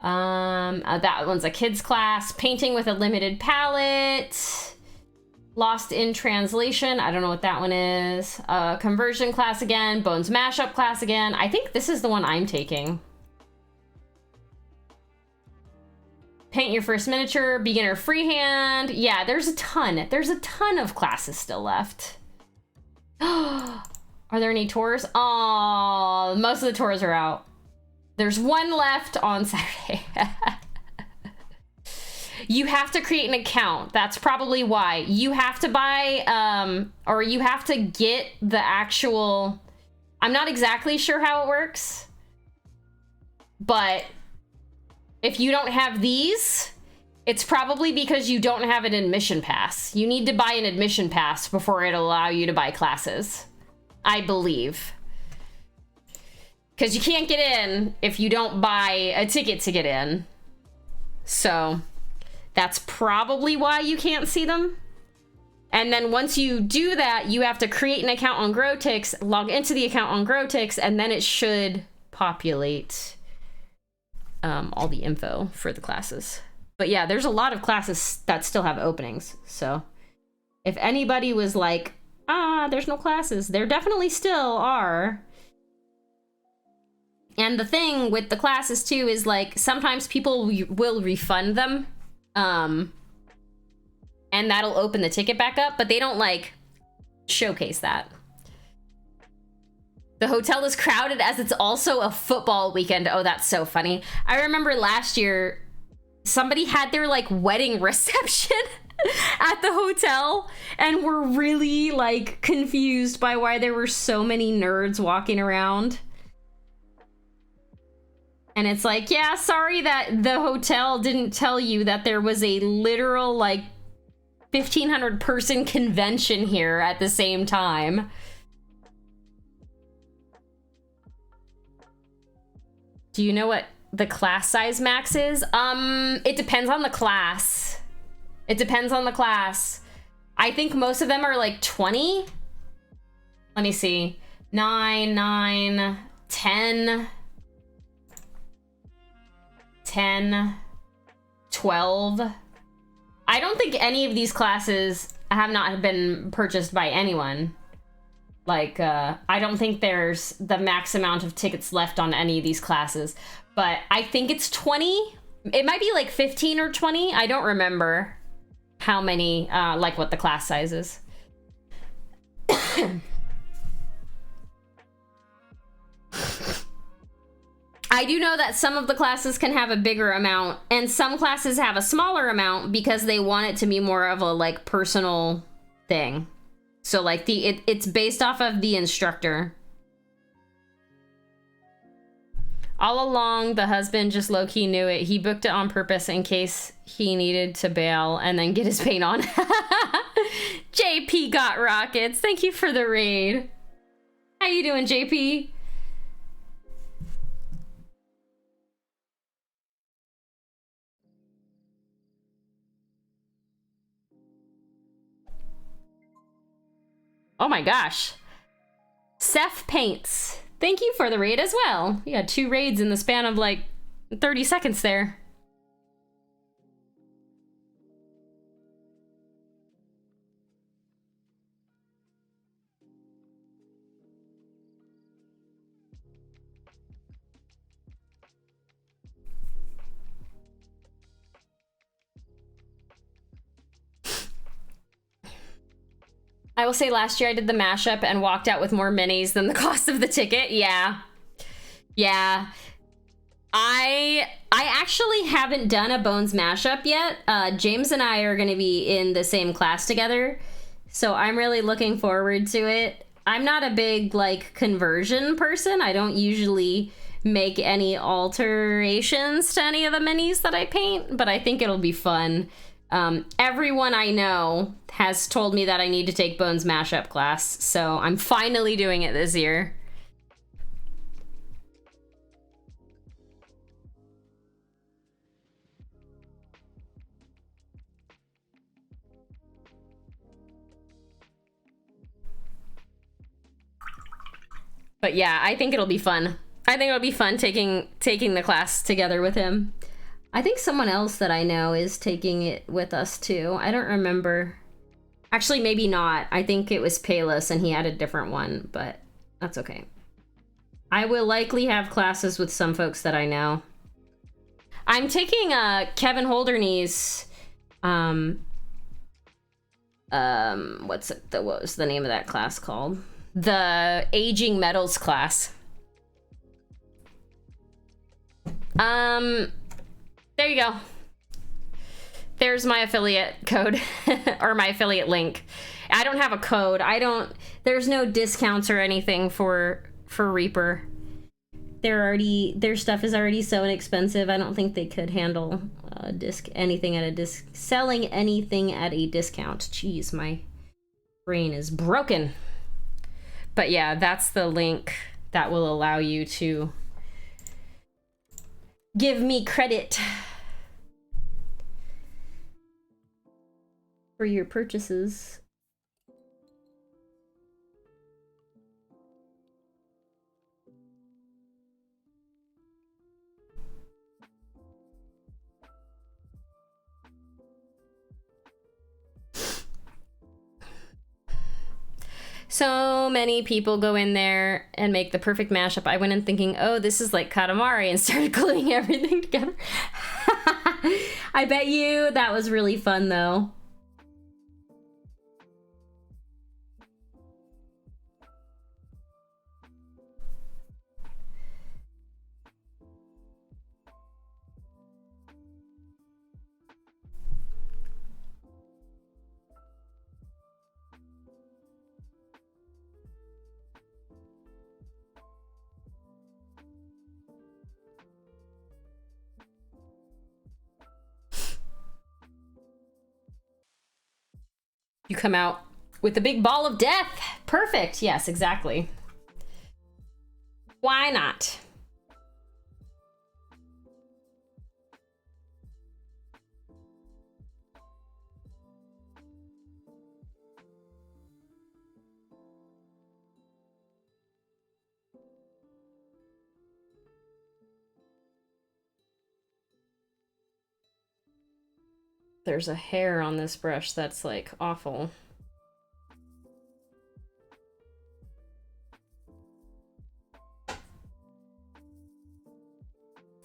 That one's a kids class. Painting with a limited palette. Lost in Translation. I don't know what that one is. Conversion class again. Bones Mashup class again. I think this is the one I'm taking. Paint your first miniature. Beginner freehand. Yeah, there's a ton. There's a ton of classes still left. Are there any tours? Oh, most of the tours are out. There's one left on Saturday. You have to create an account. That's probably why. You have to buy, or you have to get the actual... I'm not exactly sure how it works. But if you don't have these, it's probably because you don't have an admission pass. You need to buy an admission pass before it'll allow you to buy classes, I believe. Because you can't get in if you don't buy a ticket to get in. So that's probably why you can't see them. And then once you do that, you have to create an account on Growtix, log into the account on Growtix, and then it should populate all the info for the classes. But yeah, there's a lot of classes that still have openings. So if anybody was like, there's no classes, there definitely still are. And the thing with the classes too is like sometimes people will refund them. And that'll open the ticket back up, but they don't like showcase that. The hotel is crowded as it's also a football weekend. Oh, that's so funny. I remember last year, somebody had their like wedding reception at the hotel and were really like confused by why there were so many nerds walking around. And it's like, yeah, sorry that the hotel didn't tell you that there was a literal like 1,500 person convention here at the same time. Do you know what the class size max is? It depends on the class. It depends on the class. I think most of them are like 20. Let me see. 9, 9, 10, 10, 12. I don't think any of these classes have not been purchased by anyone. Like, I don't think there's the max amount of tickets left on any of these classes. But I think it's 20. It might be like 15 or 20. I don't remember how many, like what the class size is. I do know that some of the classes can have a bigger amount, and some classes have a smaller amount because they want it to be more of a like personal thing. So like it's based off of the instructor. All along, the husband just low-key knew it. He booked it on purpose in case he needed to bail and then get his paint on. JP got rockets. Thank you for the raid. How you doing, JP? Oh my gosh. Seth Paints. Thank you for the raid as well. You had 2 raids in the span of like 30 seconds there. I will say last year I did the mashup and walked out with more minis than the cost of the ticket. Yeah. Yeah. I actually haven't done a Bones mashup yet. James and I are going to be in the same class together. So I'm really looking forward to it. I'm not a big like conversion person. I don't usually make any alterations to any of the minis that I paint, but I think it'll be fun. Everyone I know has told me that I need to take Bones mashup class, so I'm finally doing it this year. But yeah, I think it'll be fun. I think it'll be fun taking the class together with him. I think someone else that I know is taking it with us too. I don't remember. Actually, maybe not. I think it was Payless and he had a different one, but that's okay. I will likely have classes with some folks that I know. I'm taking Kevin Holderney's what was the name of that class called? The Aging Metals class. There you go. There's my affiliate code or my affiliate link. I don't have a code. There's no discounts or anything for Reaper. Their stuff is already so inexpensive. I don't think they could handle selling anything at a discount. Jeez, my brain is broken. But yeah, that's the link that will allow you to give me credit for your purchases. So many people go in there and make the perfect mashup. I went in thinking, oh, this is like Katamari, and started gluing everything together. I bet you that was really fun, though. You come out with the big ball of death. Perfect. Yes, exactly. Why not? There's a hair on this brush that's like awful.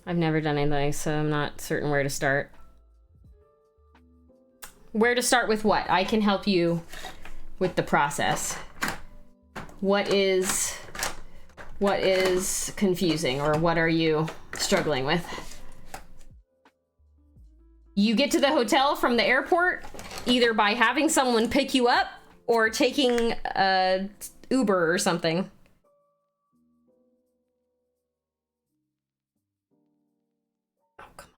I've never done anything, so I'm not certain where to start. Where to start with what? I can help you with the process. What is confusing, or what are you struggling with? You get to the hotel from the airport either by having someone pick you up or taking a Uber or something. Oh, come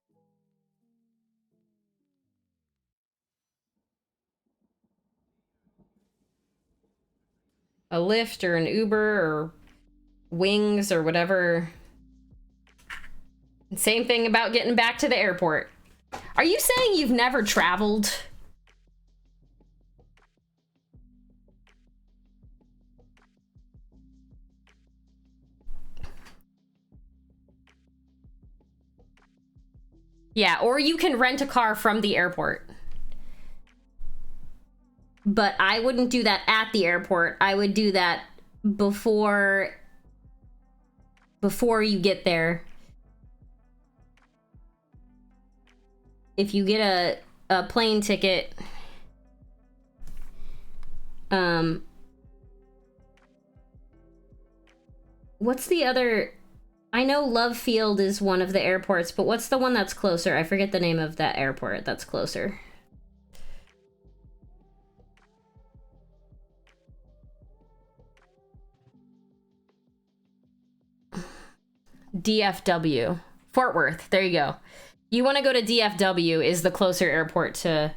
on. A Lyft or an Uber or Wings or whatever. Same thing about getting back to the airport. Are you saying you've never traveled? Yeah, or you can rent a car from the airport. But I wouldn't do that at the airport. I would do that before you get there. If you get a plane ticket, what's the other? I know Love Field is one of the airports, but what's the one that's closer? I forget the name of that airport that's closer. DFW. Fort Worth. There you go. You want to go to DFW is the closer airport to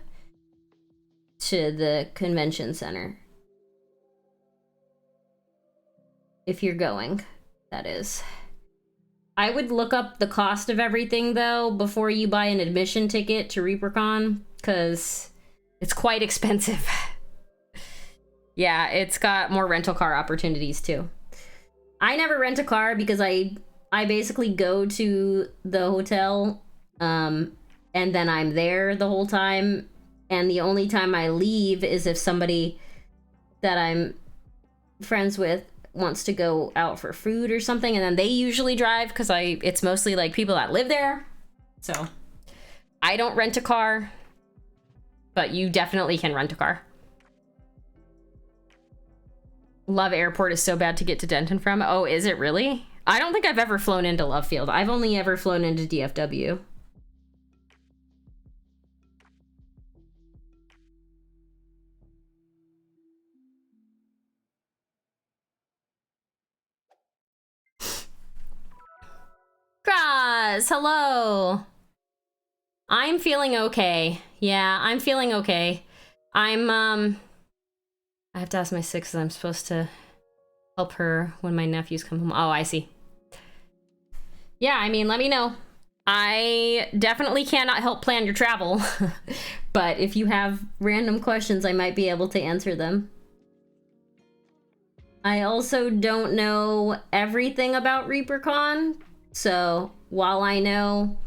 the convention center. If you're going, that is. I would look up the cost of everything, though, before you buy an admission ticket to ReaperCon, because it's quite expensive. Yeah, it's got more rental car opportunities, too. I never rent a car because I basically go to the hotel, and then I'm there the whole time, and the only time I leave is if somebody that I'm friends with wants to go out for food or something, and then they usually drive because it's mostly like people that live there. So I don't rent a car, but you definitely can rent a car. Love Airport is so bad to get to Denton from. Oh, is it really? I don't think I've ever flown into Love Field. I've only ever flown into DFW. Graz, hello. I'm feeling okay. Yeah, I'm feeling okay. I have to ask my sis. I'm supposed to help her when my nephews come home. Oh, I see. Yeah, I mean, let me know. I definitely cannot help plan your travel, but if you have random questions, I might be able to answer them. I also don't know everything about ReaperCon, so while I know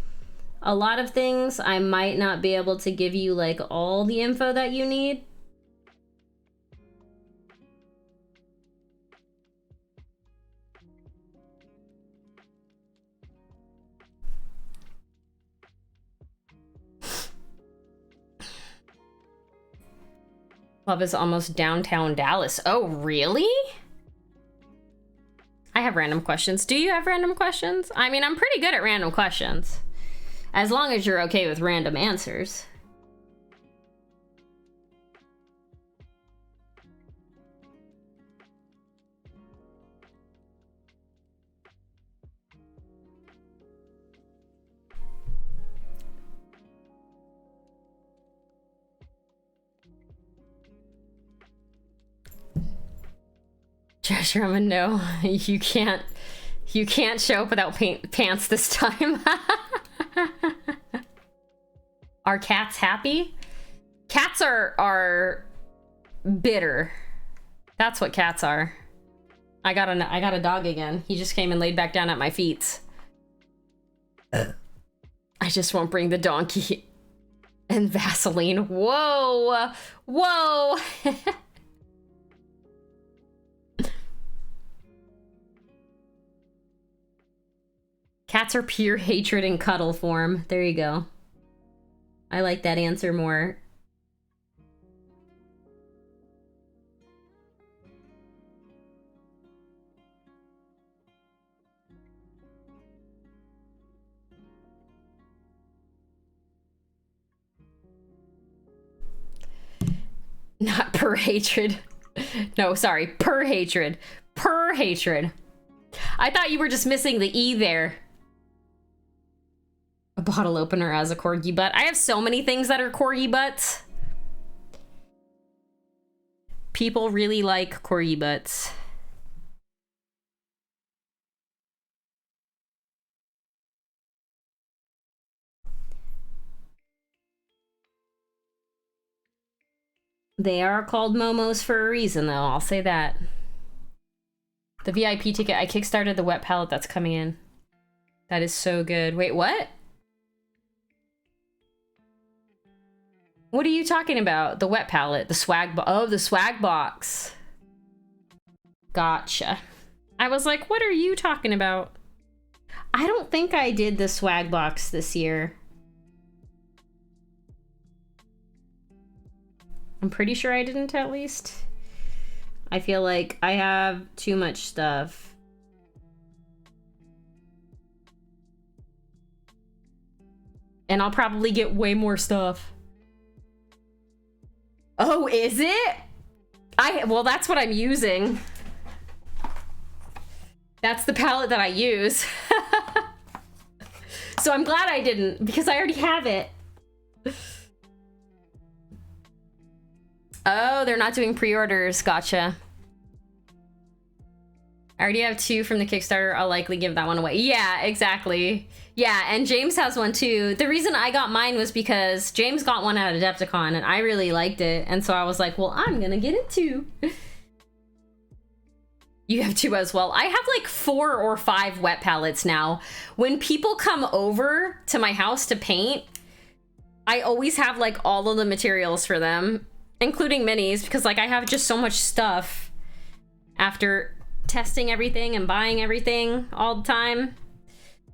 a lot of things, I might not be able to give you like all the info that you need. Love is almost downtown Dallas. Oh, really? I have random questions. Do you have random questions? I mean, I'm pretty good at random questions. As long as you're okay with random answers. Josh Roman, no, you can't show up without pants this time. Are cats happy? Cats are bitter. That's what cats are. I got a dog again. He just came and laid back down at my feet. I just won't bring the donkey and Vaseline. Whoa, whoa. Cats are pure hatred in cuddle form. There you go. I like that answer more. Not per hatred. No, sorry, per hatred. Per hatred. I thought you were just missing the E there. A bottle opener as a corgi butt. I have so many things that are corgi butts. People really like corgi butts. They are called momos for a reason, though. I'll say that. The VIP ticket. I kickstarted the wet palette that's coming in. That is so good. Wait, what? What are you talking about? The wet palette, the swag oh, the swag box. Gotcha. I was like, what are you talking about? I don't think I did the swag box this year. I'm pretty sure I didn't, at least. I feel like I have too much stuff. And I'll probably get way more stuff. Oh, is it? Well, that's what I'm using. That's the palette that I use. So I'm glad I didn't, because I already have it. Oh, they're not doing pre-orders. Gotcha. I already have 2 from the Kickstarter. I'll likely give that one away. Yeah, exactly. Yeah, and James has one too. The reason I got mine was because James got one at Adepticon and I really liked it. And so I was like, well, I'm gonna get it too. You have 2 as well. I have like 4 or 5 wet palettes now. When people come over to my house to paint, I always have like all of the materials for them, including minis, because like I have just so much stuff after testing everything and buying everything all the time.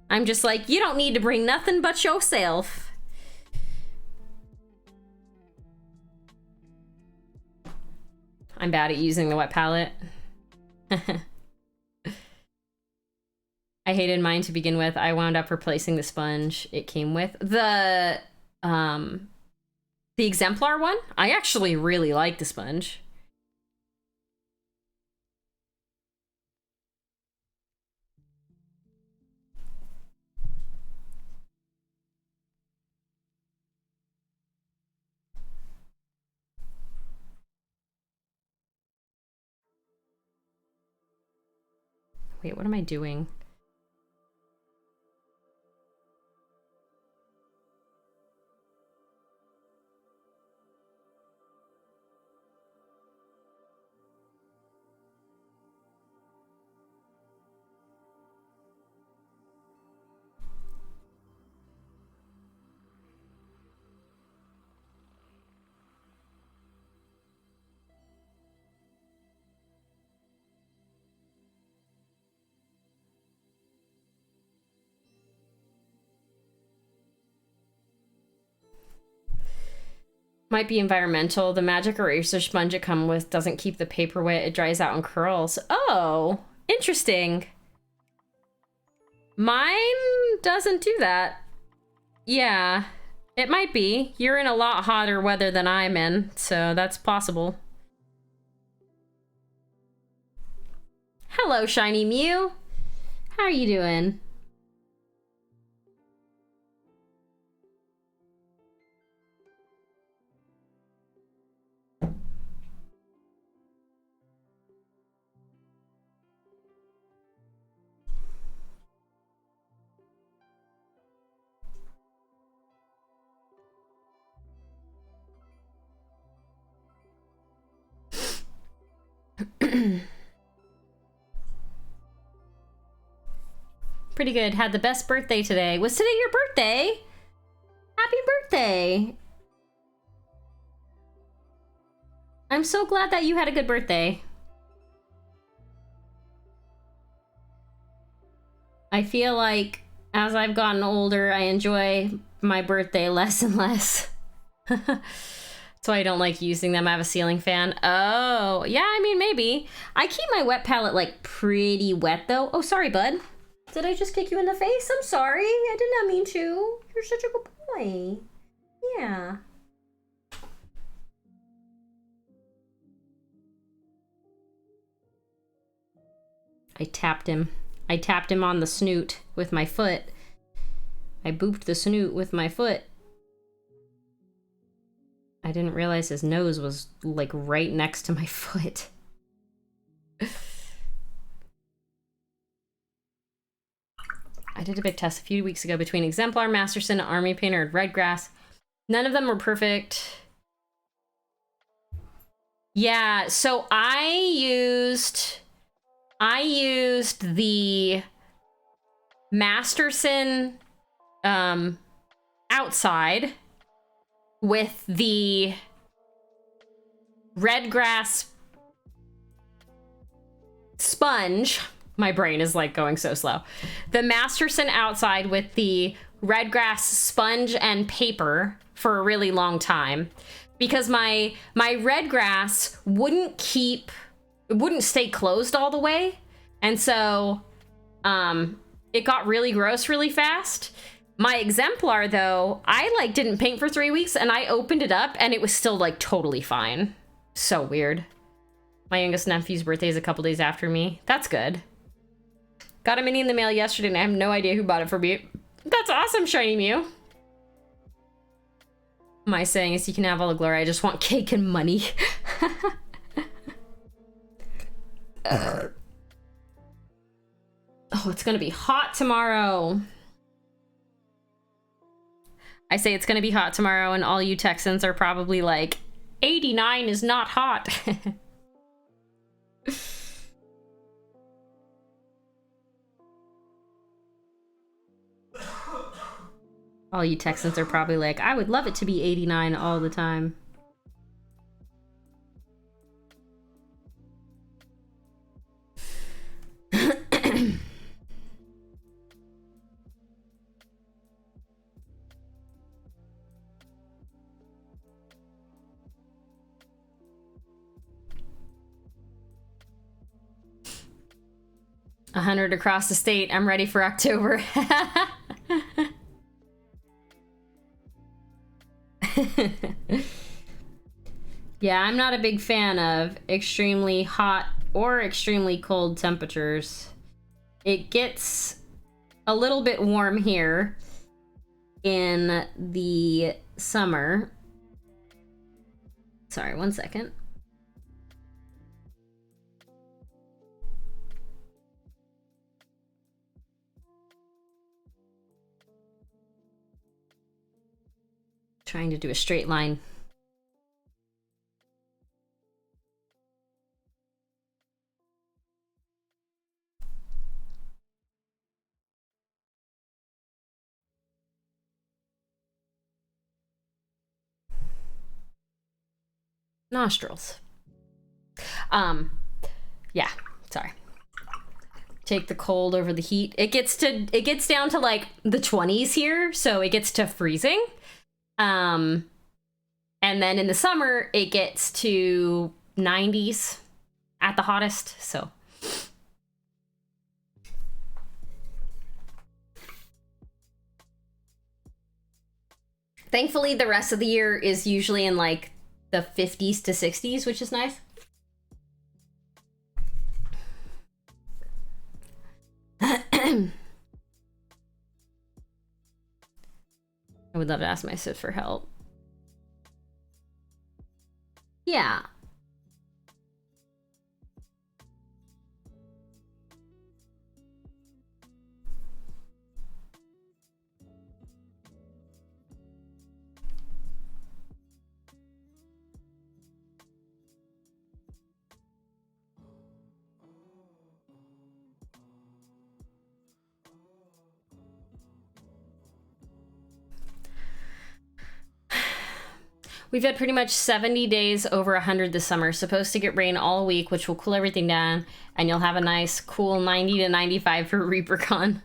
I'm just like, you don't need to bring nothing but yourself. I'm bad at using the wet palette. I hated mine to begin with. I wound up replacing the sponge it came with. The exemplar one, I actually really like the sponge. Wait, what am I doing? Might be environmental. The magic eraser sponge it comes with doesn't keep the paper wet. It dries out and curls. Oh, interesting. Mine doesn't do that. Yeah, it might be. You're in a lot hotter weather than I'm in, so that's possible. Hello, Shiny Mew. How are you doing? Pretty good. Had the best birthday today. Was today your birthday? Happy birthday. I'm so glad that you had a good birthday. I feel like as I've gotten older, I enjoy my birthday less and less. That's why I don't like using them. I have a ceiling fan. Oh, yeah, I mean, maybe. I keep my wet palette, like, pretty wet, though. Oh, sorry, bud. Did I just kick you in the face? I'm sorry. I did not mean to. You're such a good boy. Yeah. I tapped him. I tapped him on the snoot with my foot. I booped the snoot with my foot. I didn't realize his nose was, like, right next to my foot. I did a big test a few weeks ago between Exemplar, Masterson, Army Painter, and Redgrass. None of them were perfect. Yeah, so I used the Masterson outside with the Redgrass sponge. My brain is like going so slow. The Masterson outside with the Redgrass sponge and paper for a really long time because my Redgrass wouldn't stay closed all the way. And so it got really gross really fast. My Exemplar though, I like didn't paint for 3 weeks and I opened it up and it was still like totally fine. So weird. My youngest nephew's birthday is a couple days after me. That's good. Got a mini in the mail yesterday and I have no idea who bought it for me. That's awesome, Shiny Mew. My saying is you can have all the glory. I just want cake and money. Oh, it's gonna be hot tomorrow. I say it's gonna be hot tomorrow and all you Texans are probably like, 89 is not hot. All you Texans are probably like, I would love it to be 89 all the time. 100 across the state. I'm ready for October. Yeah, I'm not a big fan of extremely hot or extremely cold temperatures. It gets a little bit warm here in the summer. Sorry, one second. Trying to do a straight line. Nostrils. Yeah, sorry. Take the cold over the heat. It gets down to like the 20s here, so it gets to freezing. And then in the summer it gets to 90s at the hottest, so thankfully the rest of the year is usually in like the 50s to 60s, which is nice. I would love to ask my sis for help. Yeah. We've had pretty much 70 days over 100 this summer. Supposed to get rain all week, which will cool everything down, and you'll have a nice, cool 90 to 95 for ReaperCon.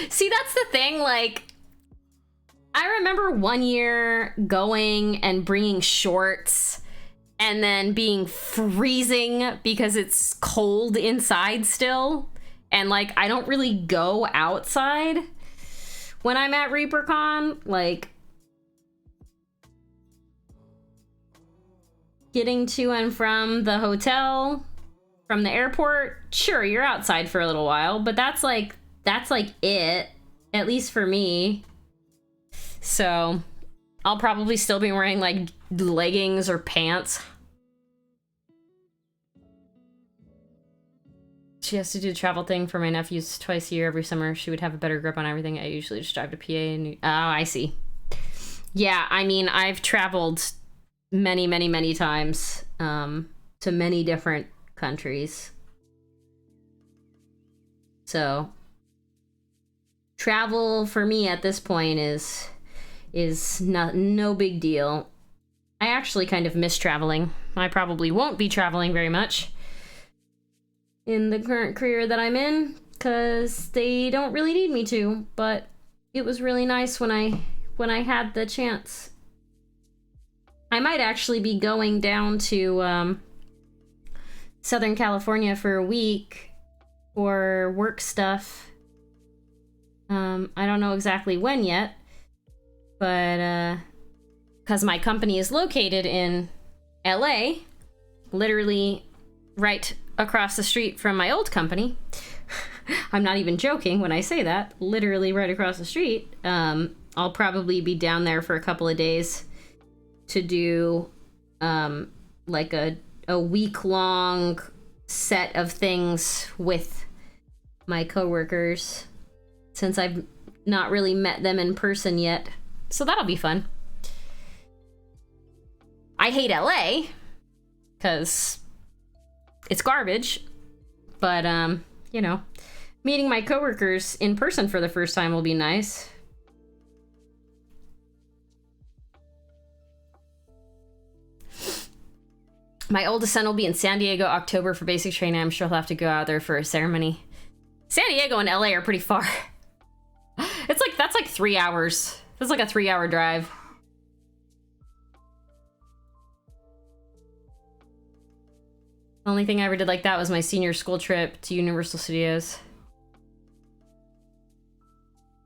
See, that's the thing, like, I remember one year going and bringing shorts and then being freezing because it's cold inside still. And, like, I don't really go outside when I'm at ReaperCon, like... Getting to and from the hotel, from the airport, sure, you're outside for a little while, but that's like it, at least for me. So I'll probably still be wearing like leggings or pants. She has to do the travel thing for my nephews twice a year every summer. She would have a better grip on everything. I usually just drive to PA and... Oh, I see. Yeah, I mean, I've traveled many times to many different countries. So travel for me at this point is no big deal. I actually kind of miss traveling. I probably won't be traveling very much in the current career that I'm in because they don't really need me to, but it was really nice when I had the chance. I might actually be going down to Southern California for a week for work stuff. I don't know exactly when yet, but because my company is located in LA, literally right across the street from my old company. I'm not even joking when I say that, literally right across the street. I'll probably be down there for a couple of days to do like a week-long set of things with my coworkers, since I've not really met them in person yet. So that'll be fun. I hate LA because it's garbage, but you know, meeting my coworkers in person for the first time will be nice. My oldest son will be in San Diego October for basic training. I'm sure he'll have to go out there for a ceremony. San Diego and LA are pretty far. It's like, that's like 3 hours. That's like a 3-hour drive. The only thing I ever did like that was my senior school trip to Universal Studios.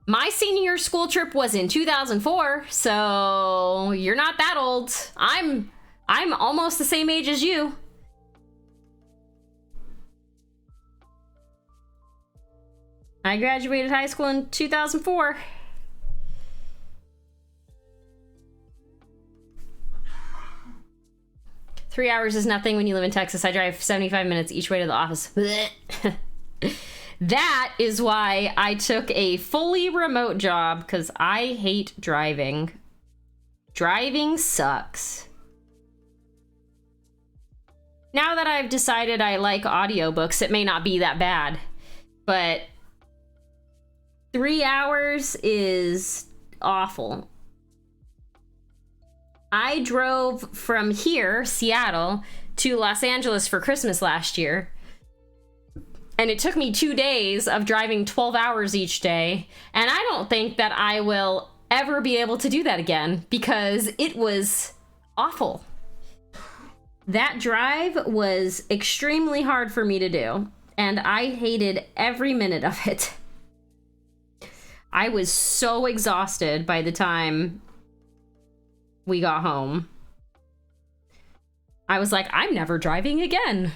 My senior school trip was in 2004, so you're not that old. I'm almost the same age as you. I graduated high school in 2004. Three hours is nothing when you live in Texas. I drive 75 minutes each way to the office. That is why I took a fully remote job, because I hate driving. Driving sucks. Now that I've decided I like audiobooks, it may not be that bad, but 3 hours is awful. I drove from here, Seattle, to Los Angeles for Christmas last year. And it took me 2 days of driving 12 hours each day. And I don't think that I will ever be able to do that again, because it was awful. That drive was extremely hard for me to do, and I hated every minute of it. I was so exhausted by the time we got home. I was like, I'm never driving again.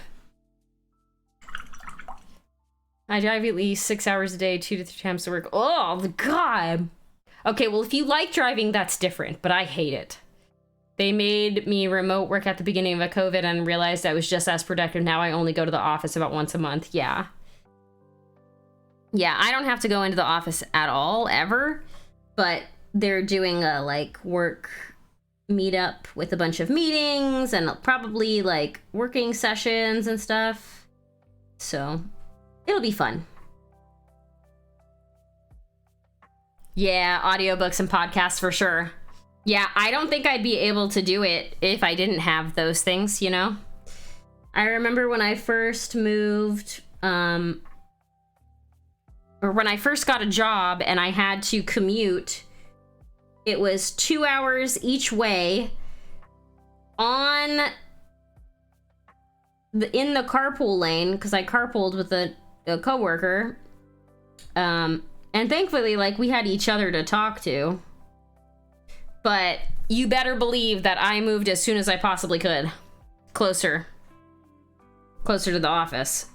I drive at least 6 hours a day, 2 to 3 times to work. Oh, God. Okay, well, if you like driving, that's different, but I hate it. They made me remote work at the beginning of COVID and realized I was just as productive. Now I only go to the office about once a month. Yeah. Yeah, I don't have to go into the office at all, ever. But they're doing a, like, work meetup with a bunch of meetings and probably, like, working sessions and stuff. So it'll be fun. Yeah, audiobooks and podcasts for sure. Yeah, I don't think I'd be able to do it if I didn't have those things, you know? I remember when I first moved, or when I first got a job and I had to commute, it was 2 hours each way in the carpool lane, because I carpooled with a coworker. And thankfully, like, we had each other to talk to. But you better believe that I moved as soon as I possibly could. Closer to the office.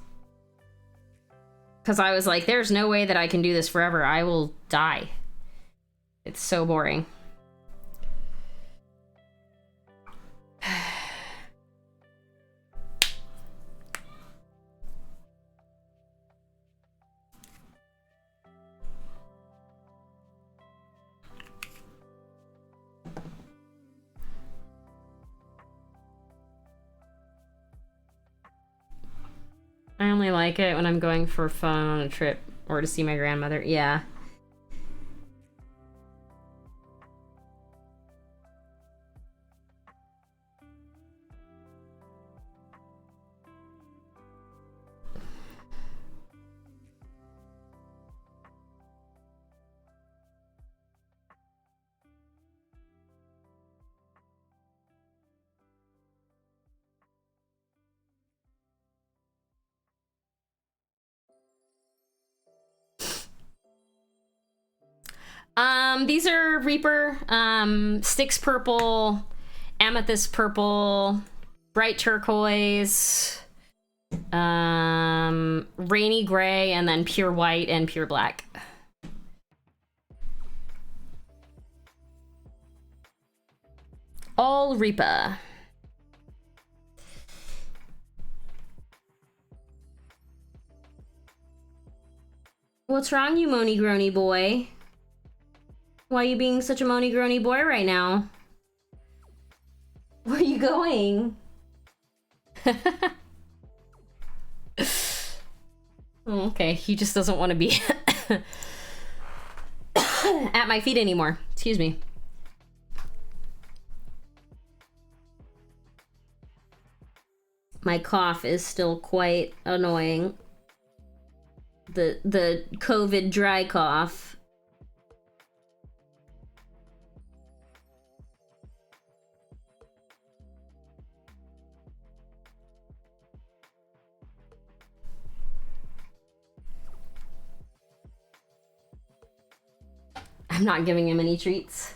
Because I was like, there's no way that I can do this forever. I will die. It's so boring. I only like it when I'm going for fun on a trip or to see my grandmother. Yeah. These are Reaper, Styx purple, amethyst purple, bright turquoise, rainy gray, and then pure white and pure black. All Reaper. What's wrong, you moany groany boy? Why are you being such a moany groany boy right now? Where are you going? Oh, okay, he just doesn't want to be at my feet anymore. Excuse me. My cough is still quite annoying. The COVID dry cough. I'm not giving him any treats.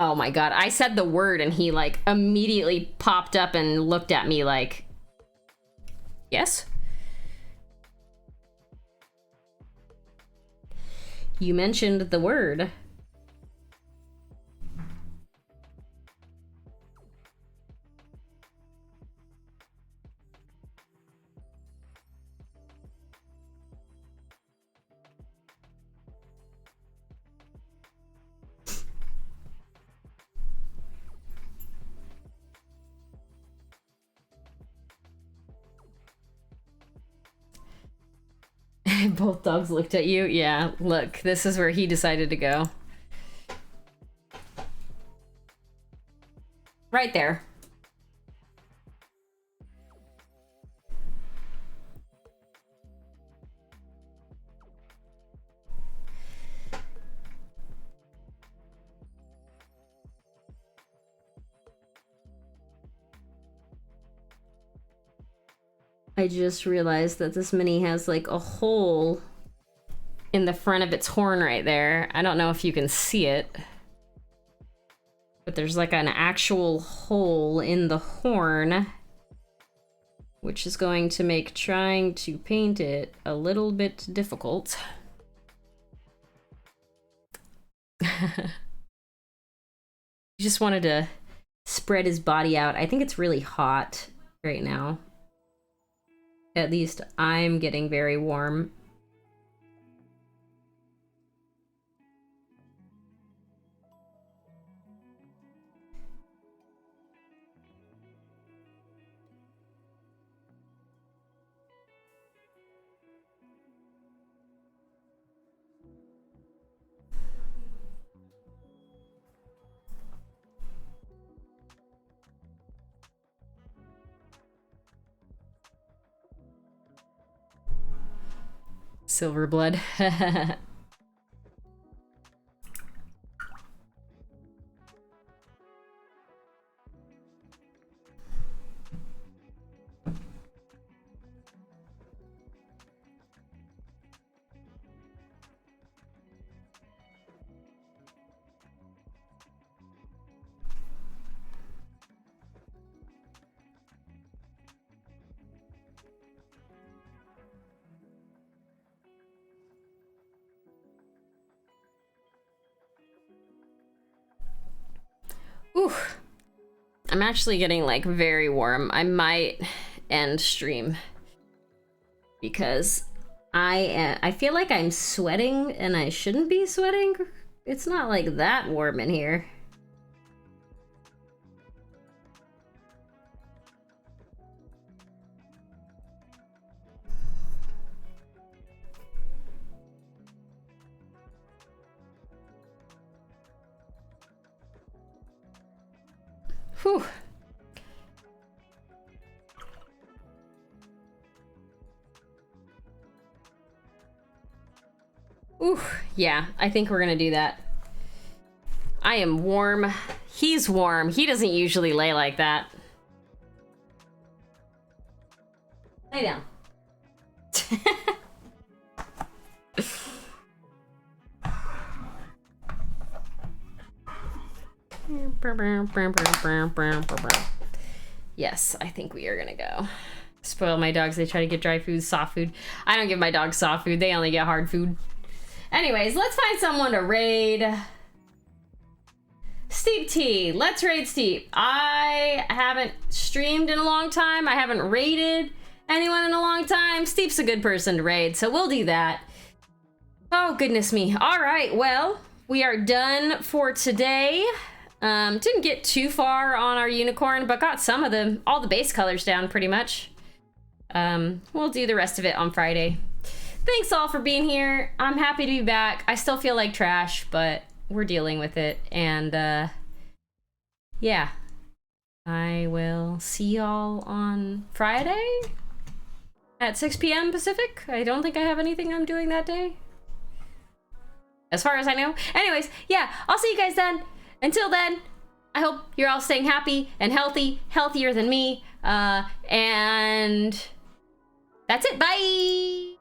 Oh my god, I said the word and he like immediately popped up and looked at me like, yes? You mentioned the word. Both dogs looked at you. Yeah, look, this is where he decided to go. Right there. I just realized that this mini has like a hole in the front of its horn right there. I don't know if you can see it, but there's like an actual hole in the horn, which is going to make trying to paint it a little bit difficult. He just wanted to spread his body out. I think it's really hot right now. At least I'm getting very warm. Silver blood. Ooh, I'm actually getting like very warm. I might end stream because I feel like I'm sweating and I shouldn't be sweating. It's not like that warm in here. Whew. Ooh, yeah, I think we're gonna do that. I am warm. He's warm. He doesn't usually lay like that. Lay down. Yes, I think we are gonna go. Spoil my dogs. They try to get dry food, soft food. I don't give my dogs soft food. They only get hard food. Anyways, let's find someone to raid. Steep T. Let's raid Steep. I haven't streamed in a long time. I haven't raided anyone in a long time. Steep's a good person to raid, so we'll do that. Oh, goodness me. All right, well, we are done for today. Didn't get too far on our unicorn, but got some of all the base colors down pretty much. We'll do the rest of it on Friday. Thanks all for being here. I'm happy to be back. I still feel like trash, but we're dealing with it. And yeah, I will see y'all on Friday at 6 p.m. Pacific. I don't think I have anything I'm doing that day, as far as I know. Anyways, yeah, I'll see you guys then. Until then, I hope you're all staying happy and healthy, healthier than me. And that's it. Bye.